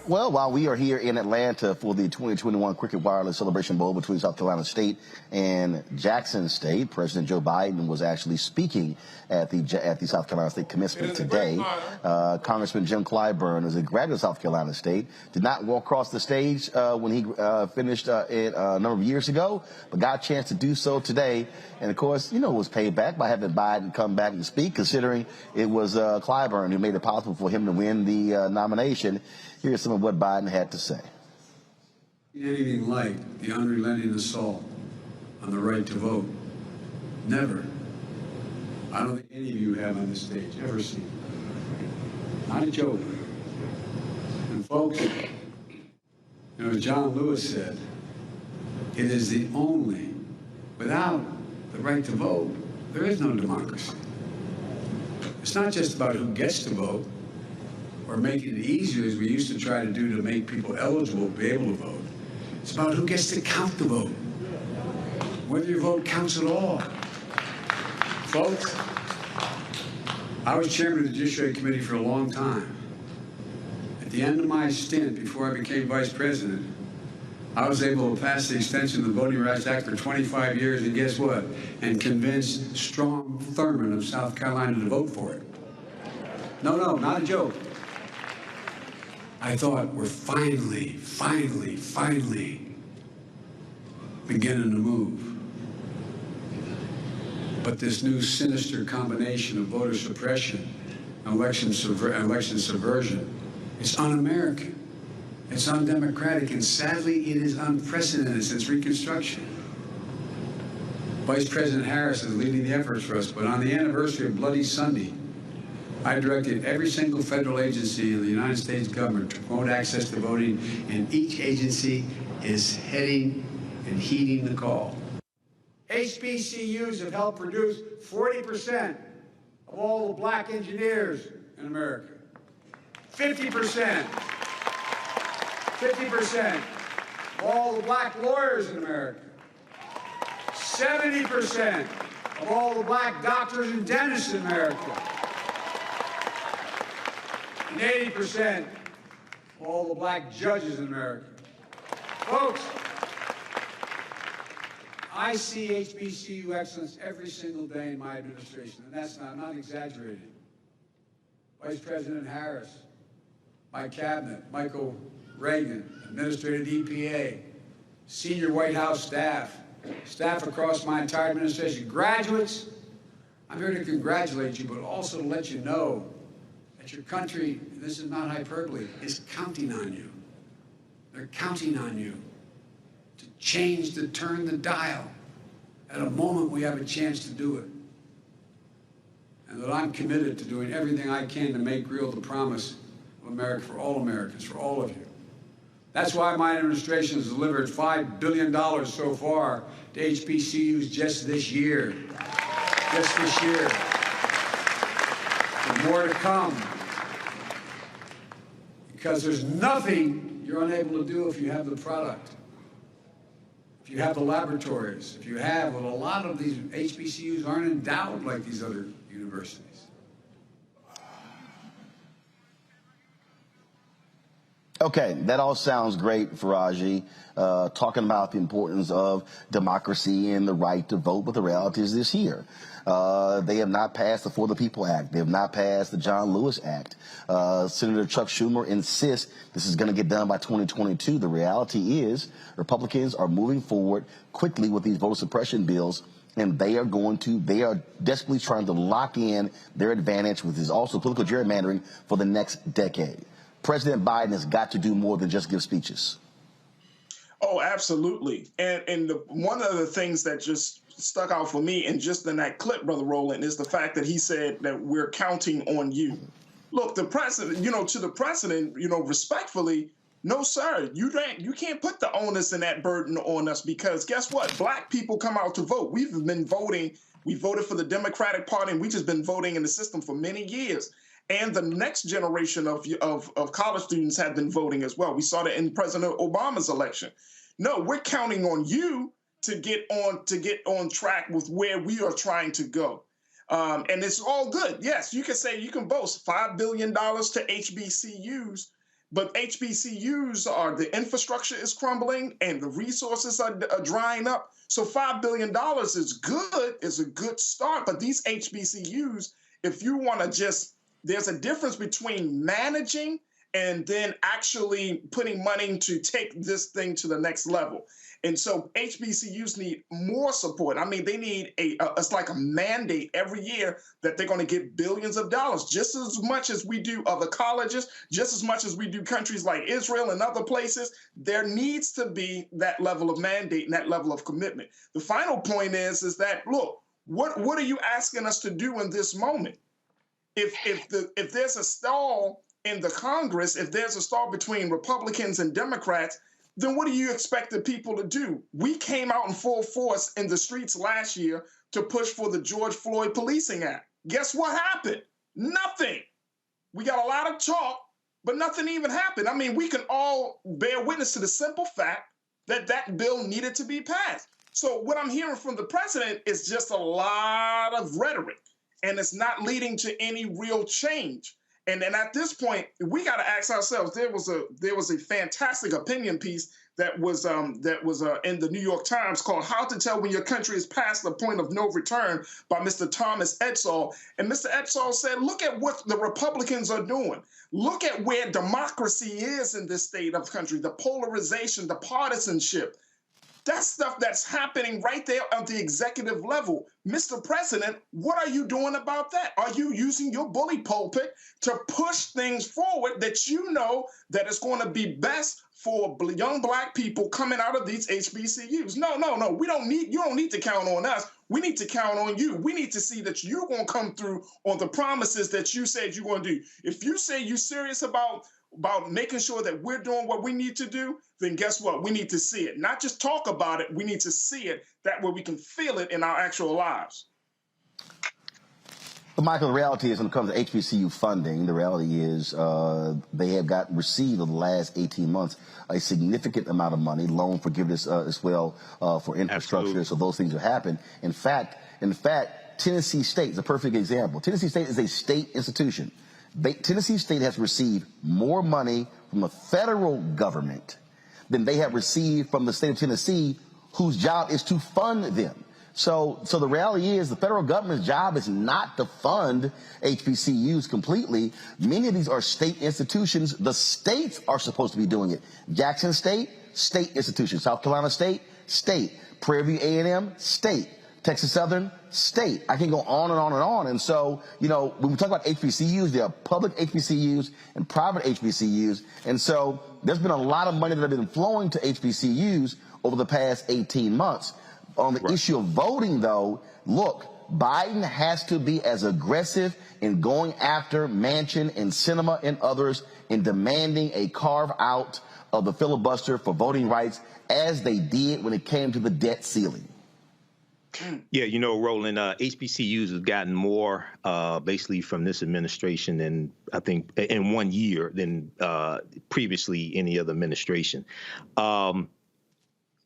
Well, while we are here in Atlanta for the 2021 Cricket Wireless Celebration Bowl between South Carolina State and Jackson State, President Joe Biden was actually speaking at the South Carolina State commencement today. Congressman Jim Clyburn, who's a graduate of South Carolina State, did not walk across the stage when he finished it a number of years ago, but got a chance to do so today. And, of course, you know, was paid back by having Biden come back and speak, considering it was Clyburn who made it possible for him to win the nomination. Here's some of what Biden had to say. Anything like the unrelenting assault on the right to vote. Never. I don't think any of you have on this stage ever seen. Not a joke. And folks, you know, as John Lewis said, it is the only, without the right to vote, there is no democracy. It's not just about who gets to vote or making it easier as we used to try to do to make people eligible to be able to vote. It's about who gets to count the vote, whether your vote counts at all. Folks, I was chairman of the Judiciary Committee for a long time. At the end of my stint, before I became vice president, I was able to pass the extension of the Voting Rights Act for 25 years, and guess what? And convince Strom Thurmond of South Carolina to vote for it. No, not a joke. I thought we're finally beginning to move. But this new sinister combination of voter suppression and election subversion, it's un-American. It's undemocratic, and sadly, it is unprecedented since Reconstruction. Vice President Harris is leading the efforts for us, but on the anniversary of Bloody Sunday, I directed every single federal agency in the United States government to promote access to voting, and each agency is heading and heeding the call. HBCUs have helped produce 40% of all the black engineers in America. 50% of all the black lawyers in America. 70% of all the black doctors and dentists in America. And 80% of all the black judges in America. Folks, I see HBCU excellence every single day in my administration, and I'm not exaggerating. Vice President Harris, my cabinet, Michael Reagan, Administrator of the EPA, senior White House staff across my entire administration, graduates, I'm here to congratulate you, but also to let you know that your country, this is not hyperbole, is counting on you. They're counting on you to change, to turn the dial at a moment we have a chance to do it. And that I'm committed to doing everything I can to make real the promise of America for all Americans, for all of you. That's why my administration has delivered $5 billion so far to HBCUs just this year. Just this year. And more to come. Because there's nothing you're unable to do if you have the product. If you have the laboratories, if you have, well, a lot of these HBCUs aren't endowed like these other universities. Okay, that all sounds great, Faraji, talking about the importance of democracy and the right to vote, but the reality is this here. They have not passed the For the People Act. They have not passed the John Lewis Act. Senator Chuck Schumer insists this is going to get done by 2022. The reality is Republicans are moving forward quickly with these voter suppression bills, and they are desperately trying to lock in their advantage with this also political gerrymandering for the next decade. President Biden has got to do more than just give speeches. Oh, absolutely. And one of the things that just stuck out for me, and just in that clip, Brother Roland, is the fact that he said that we're counting on you. Look, the president, to the president, respectfully, no, sir, you can't put the onus and that burden on us, because guess what? Black people come out to vote. We've been voting. We voted for the Democratic Party, and we've just been voting in the system for many years. And the next generation of college students have been voting as well. We saw that in President Obama's election. No, we're counting on you to get on track with where we are trying to go. And it's all good. Yes, you can say, you can boast $5 billion to HBCUs, but HBCUs the infrastructure is crumbling and the resources are drying up. So $5 billion is good, is a good start. But these HBCUs, if you want to there's a difference between managing and then actually putting money to take this thing to the next level. And so HBCUs need more support. I mean, they need it's like a mandate every year that they're going to get billions of dollars, just as much as we do other colleges, just as much as we do countries like Israel and other places. There needs to be that level of mandate and that level of commitment. The final point is that, look, what are you asking us to do in this moment? If there's a stall in the Congress, if there's a stall between Republicans and Democrats, then what do you expect the people to do? We came out in full force in the streets last year to push for the George Floyd Policing Act. Guess what happened? Nothing. We got a lot of talk, but nothing even happened. I mean, we can all bear witness to the simple fact that that bill needed to be passed. So what I'm hearing from the president is just a lot of rhetoric, and it's not leading to any real change. And then at this point, we got to ask ourselves. There was a fantastic opinion piece that was in the New York Times called "How to Tell When Your Country is Past the Point of No Return" by Mr. Thomas Edsall. And Mr. Edsall said, "Look at what the Republicans are doing. Look at where democracy is in this state of the country. The polarization, the partisanship." That's stuff that's happening right there at the executive level. Mr. President, what are you doing about that? Are you using your bully pulpit to push things forward that you know that is going to be best for young Black people coming out of these HBCUs? No. You don't need to count on us. We need to count on you. We need to see that you're going to come through on the promises that you said you're going to do. If you say you're serious about making sure that we're doing what we need to do, then guess what? We need to see it. Not just talk about it, we need to see it. That way we can feel it in our actual lives. But Michael, the reality is when it comes to HBCU funding, the reality is they have received over the last 18 months a significant amount of money, loan forgiveness as well for infrastructure. Absolutely. So those things have happened. In fact, Tennessee State is a perfect example. Tennessee State is a state institution. Tennessee State has received more money from the federal government than they have received from the state of Tennessee, whose job is to fund them. So the reality is the federal government's job is not to fund HBCUs completely. Many of these are state institutions. The states are supposed to be doing it. Jackson State, state institution. South Carolina State, state. Prairie View A&M, state. Texas Southern, state. I can go on and on and on. And so, when we talk about HBCUs, there are public HBCUs and private HBCUs. And so there's been a lot of money that have been flowing to HBCUs over the past 18 months. On the issue of voting, though, look, Biden has to be as aggressive in going after Manchin and Sinema and others in demanding a carve out of the filibuster for voting rights as they did when it came to the debt ceiling. Yeah, Roland, HBCUs have gotten more basically from this administration than I think in 1 year than previously any other administration.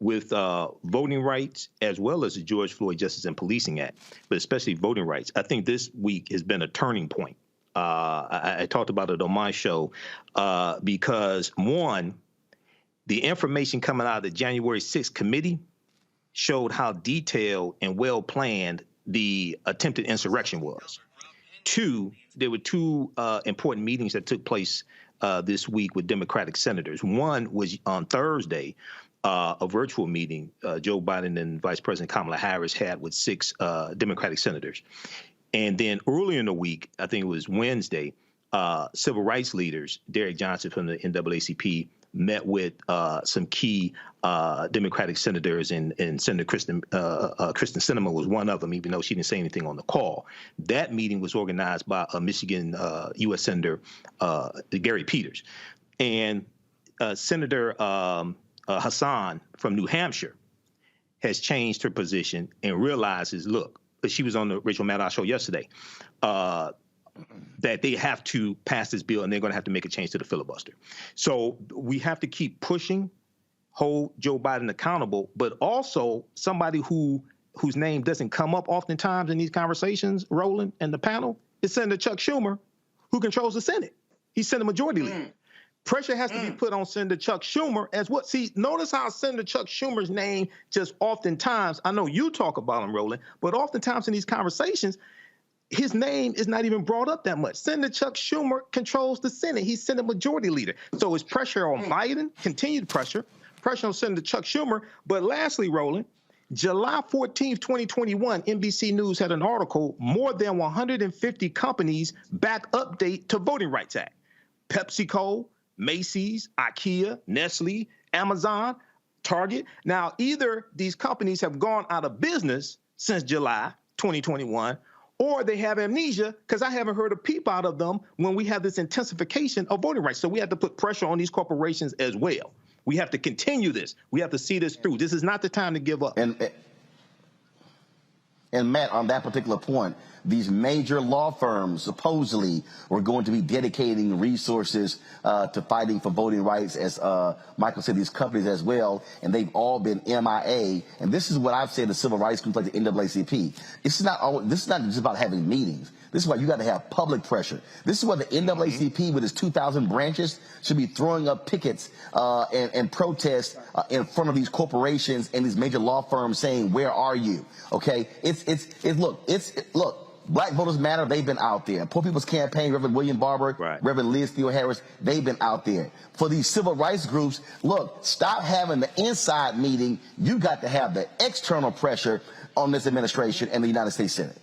With voting rights as well as the George Floyd Justice and Policing Act, but especially voting rights, I think this week has been a turning point. I talked about it on my show because, one, the information coming out of the January 6th committee showed how detailed and well-planned the attempted insurrection was. Two, there were two important meetings that took place this week with Democratic senators. One was on Thursday, a virtual meeting Joe Biden and Vice President Kamala Harris had with 6 Democratic senators. And then earlier in the week, I think it was Wednesday, civil rights leaders, Derek Johnson from the NAACP, met with some key Democratic senators, and Senator Kristen Sinema was one of them, even though she didn't say anything on the call. That meeting was organized by Michigan U.S. Senator Gary Peters. And Senator Hassan from New Hampshire has changed her position and realizes, look, she was on the Rachel Maddow show yesterday, that they have to pass this bill and they're going to have to make a change to the filibuster. So we have to keep pushing, hold Joe Biden accountable, but also somebody whose name doesn't come up oftentimes in these conversations, Roland and the panel, is Senator Chuck Schumer, who controls the Senate. He's Senate Majority Leader. Pressure has to be put on Senator Chuck Schumer as what? See, notice how Senator Chuck Schumer's name just oftentimes, I know you talk about him, Roland, but oftentimes in these conversations, his name is not even brought up that much. Senator Chuck Schumer controls the Senate. He's Senate Majority Leader. So it's pressure on Biden, continued pressure on Senator Chuck Schumer. But lastly, Roland, July 14th, 2021, NBC News had an article, more than 150 companies back update to Voting Rights Act. PepsiCo, Macy's, IKEA, Nestle, Amazon, Target. Now, either these companies have gone out of business since July 2021, or they have amnesia because I haven't heard a peep out of them when we have this intensification of voting rights. So we have to put pressure on these corporations as well. We have to continue this. We have to see this through. This is not the time to give up. And Matt, on that particular point, these major law firms supposedly were going to be dedicating resources to fighting for voting rights, as Michael said, these companies as well, and they've all been MIA. And this is what I've said to civil rights groups like the NAACP. This is not just about having meetings. This is why you got to have public pressure. This is why the NAACP, with its 2,000 branches, should be throwing up pickets and protests in front of these corporations and these major law firms saying, "Where are you?" Okay, look. Black Voters Matter, they've been out there. Poor People's Campaign, Reverend William Barber, Reverend Liz Theo Harris, they've been out there. For these civil rights groups, look, stop having the inside meeting. You got to have the external pressure on this administration and the United States Senate.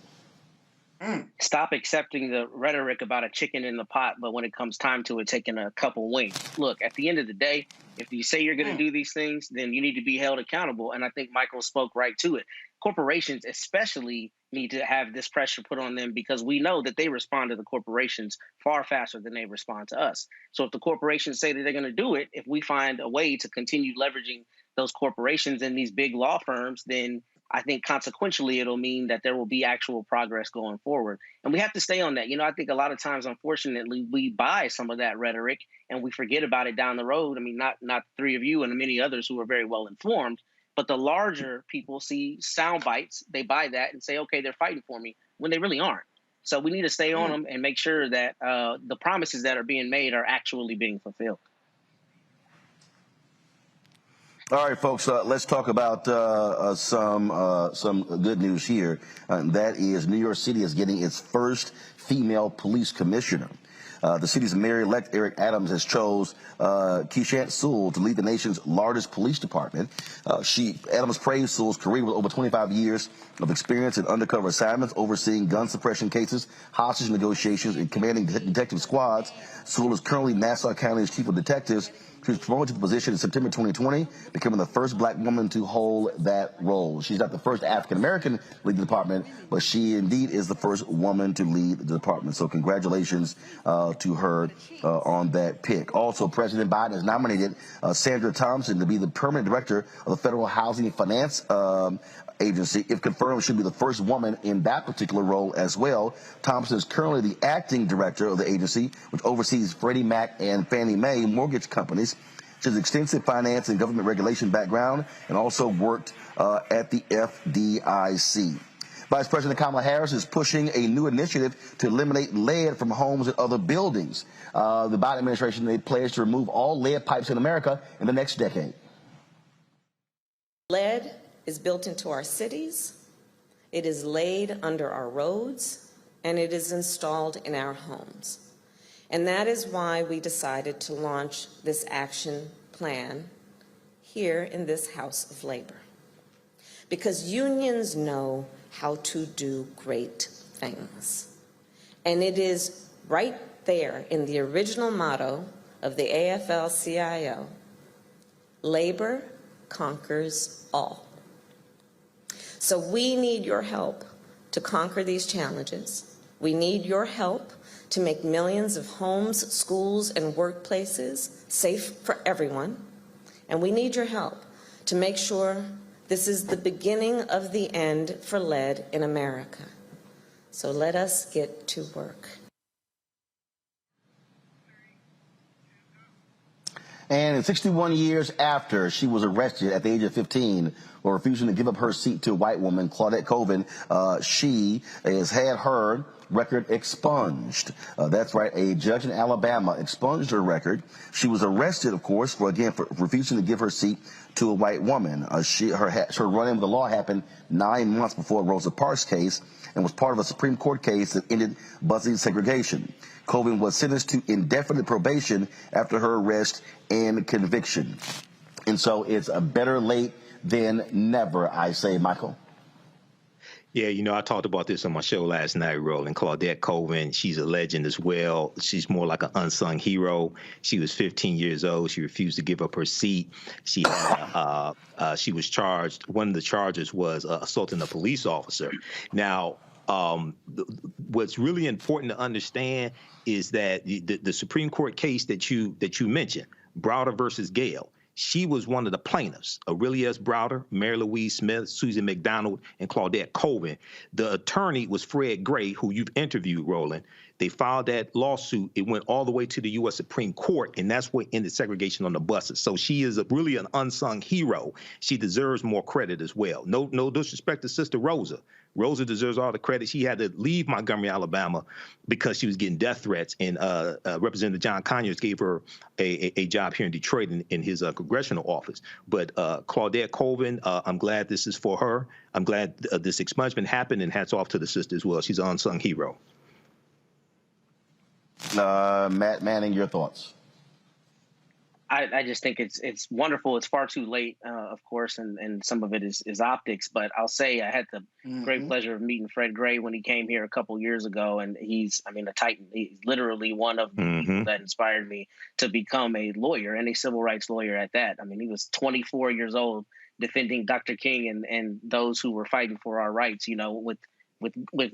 Stop accepting the rhetoric about a chicken in the pot, but when it comes time to it, taking a couple wings. Look, at the end of the day, if you say you're going to do these things, then you need to be held accountable. And I think Michael spoke right to it. Corporations especially need to have this pressure put on them because we know that they respond to the corporations far faster than they respond to us. So if the corporations say that they're going to do it, if we find a way to continue leveraging those corporations and these big law firms, then I think consequentially it'll mean that there will be actual progress going forward. And we have to stay on that. You know, I think a lot of times, unfortunately, we buy some of that rhetoric and we forget about it down the road. I mean, not the three of you and the many others who are very well informed, but the larger people see sound bites, they buy that and say, okay, they're fighting for me, when they really aren't. So we need to stay on them and make sure that the promises that are being made are actually being fulfilled. All right, folks, let's talk about some good news here. That is New York City is getting its first female police commissioner. The city's mayor-elect Eric Adams has chose Keishant Sewell to lead the nation's largest police department. Adams praised Sewell's career with over 25 years of experience in undercover assignments, overseeing gun suppression cases, hostage negotiations, and commanding detective squads. Sewell is currently Nassau County's chief of detectives. She was promoted to the position in September 2020, becoming the first black woman to hold that role. She's not the first African-American to lead the department, but she indeed is the first woman to lead the department. So congratulations to her on that pick. Also, President Biden has nominated Sandra Thompson to be the permanent director of the Federal Housing Finance Agency. If confirmed, she'll be the first woman in that particular role as well. Thompson is currently the acting director of the agency, which oversees Freddie Mac and Fannie Mae mortgage companies. She has extensive finance and government regulation background and also worked at the FDIC. Vice President Kamala Harris is pushing a new initiative to eliminate lead from homes and other buildings. The Biden administration, they pledged to remove all lead pipes in America in the next decade. Lead is built into our cities, it is laid under our roads, and it is installed in our homes. And that is why we decided to launch this action plan here in this House of Labor. Because unions know how to do great things. And it is right there in the original motto of the AFL-CIO, labor conquers all. So we need your help to conquer these challenges. We need your help to make millions of homes, schools, and workplaces safe for everyone. And we need your help to make sure this is the beginning of the end for lead in America. So let us get to work. And 61 years after she was arrested at the age of 15 for refusing to give up her seat to a white woman, Claudette Colvin, she has had her record expunged. That's right, a judge in Alabama expunged her record. She was arrested, of course, for refusing to give her seat to a white woman. Her run-in with the law happened 9 months before Rosa Parks' case and was part of a Supreme Court case that ended busing segregation. Colvin was sentenced to indefinite probation after her arrest and conviction. And so it's a better late than never, I say, Michael. Yeah, you know, I talked about this on my show last night, Roland. Claudette Colvin, she's a legend as well. She's more like an unsung hero. She was 15 years old. She refused to give up her seat. She had, she was charged. One of the charges was assaulting a police officer. Now, what's really important to understand is that the Supreme Court case that you mentioned, Browder versus Gale, She was one of the plaintiffs, Aurelia S. Browder, Mary Louise Smith, Susan McDonald, and Claudette Colvin. The attorney was Fred Gray, who you've interviewed, Roland. They filed that lawsuit. It went all the way to the U.S. Supreme Court, and that's what ended segregation on the buses. So she is really an unsung hero. She deserves more credit as well. No disrespect to Sister Rosa. Rosa deserves all the credit. She had to leave Montgomery, Alabama, because she was getting death threats, and Representative John Conyers gave her a job here in Detroit in his congressional office. But Claudette Colvin, I'm glad this is for her. I'm glad this expungement happened, and hats off to the sister as well. She's an unsung hero. Matt Manning, your thoughts? I just think it's wonderful. It's far too late, of course, and some of it is optics. But I'll say I had the great pleasure of meeting Fred Gray when he came here a couple years ago, and he's, I mean, a titan. He's literally one of the people that inspired me to become a lawyer, and a civil rights lawyer at that. I mean, he was 24 years old defending Dr. King and those who were fighting for our rights, you know, with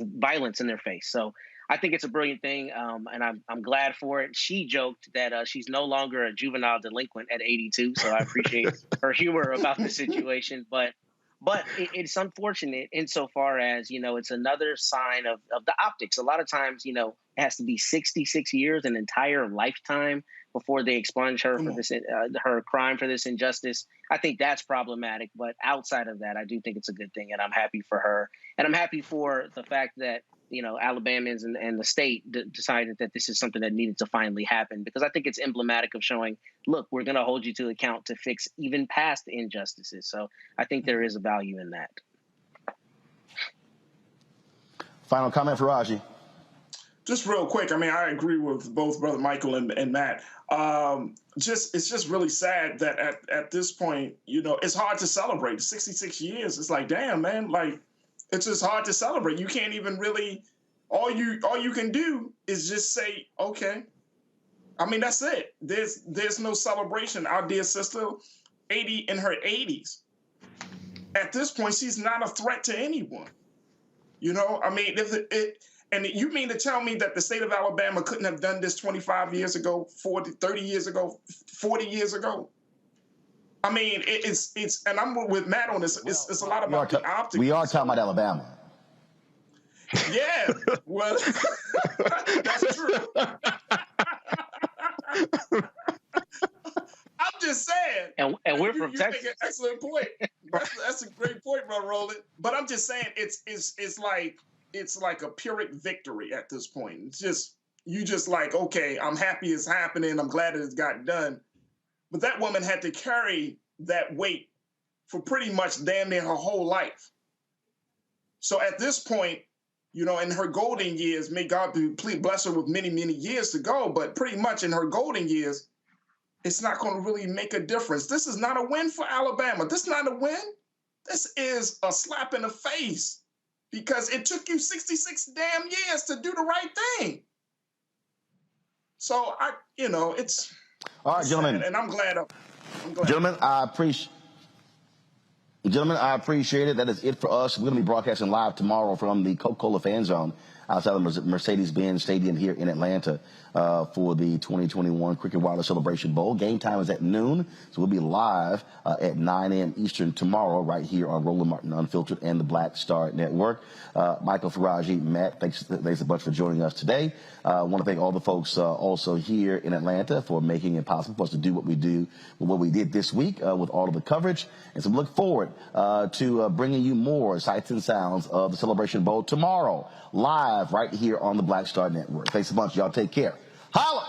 violence in their face. So I think it's a brilliant thing, and I'm glad for it. She joked that she's no longer a juvenile delinquent at 82, so I appreciate her humor about the situation. But it's unfortunate insofar as, you know, it's another sign of the optics. A lot of times, you know, it has to be 66 years, an entire lifetime, before they expunge her for this her crime for this injustice. I think that's problematic. But outside of that, I do think it's a good thing, and I'm happy for her, and I'm happy for the fact that, you know, Alabamans and the state decided that this is something that needed to finally happen, because I think it's emblematic of showing, look, we're going to hold you to account to fix even past injustices. So I think there is a value in that. Final comment for Raji. Just real quick, I mean, I agree with both Brother Michael and Matt. It's just really sad that at this point, you know, it's hard to celebrate. 66 years, it's like, damn, man, like, it's just hard to celebrate. You can't even really, all you can do is just say, okay. I mean, that's it. There's no celebration. Our dear sister, 80 in her 80s. At this point, she's not a threat to anyone. You know, I mean, and you mean to tell me that the state of Alabama couldn't have done this 25 years ago, 40, 30 years ago, 40 years ago? I mean, it's, and I'm with Matt on this. It's a lot about the optics. We are talking about Alabama. Yeah, well, that's true. I'm just saying. And we're from Texas. Make an excellent point. That's a great point, Brother Roland. But I'm just saying, it's like a Pyrrhic victory at this point. It's just, you just like, okay, I'm happy it's happening. I'm glad it's got done. But that woman had to carry that weight for pretty much damn near her whole life. So at this point, you know, in her golden years, may God bless her with many, many years to go, but pretty much in her golden years, it's not going to really make a difference. This is not a win for Alabama. This is not a win. This is a slap in the face, because it took you 66 damn years to do the right thing. So it's all right, gentlemen. Sad, and I'm glad. Gentlemen, I appreciate it. That is it for us. We're going to be broadcasting live tomorrow from the Coca-Cola Fan Zone outside of Mercedes-Benz Stadium here in Atlanta for the 2021 Cricket Wireless Celebration Bowl. Game time is at noon, so we'll be live at 9 a.m. Eastern tomorrow right here on Roland Martin Unfiltered and the Black Star Network. Michael, Faraji, Matt, thanks a bunch for joining us today. I want to thank all the folks also here in Atlanta for making it possible for us to do what we did this week with all of the coverage. And so we look forward to bringing you more sights and sounds of the Celebration Bowl tomorrow, live right here on the Black Star Network. Thanks a bunch. Y'all take care. Holla!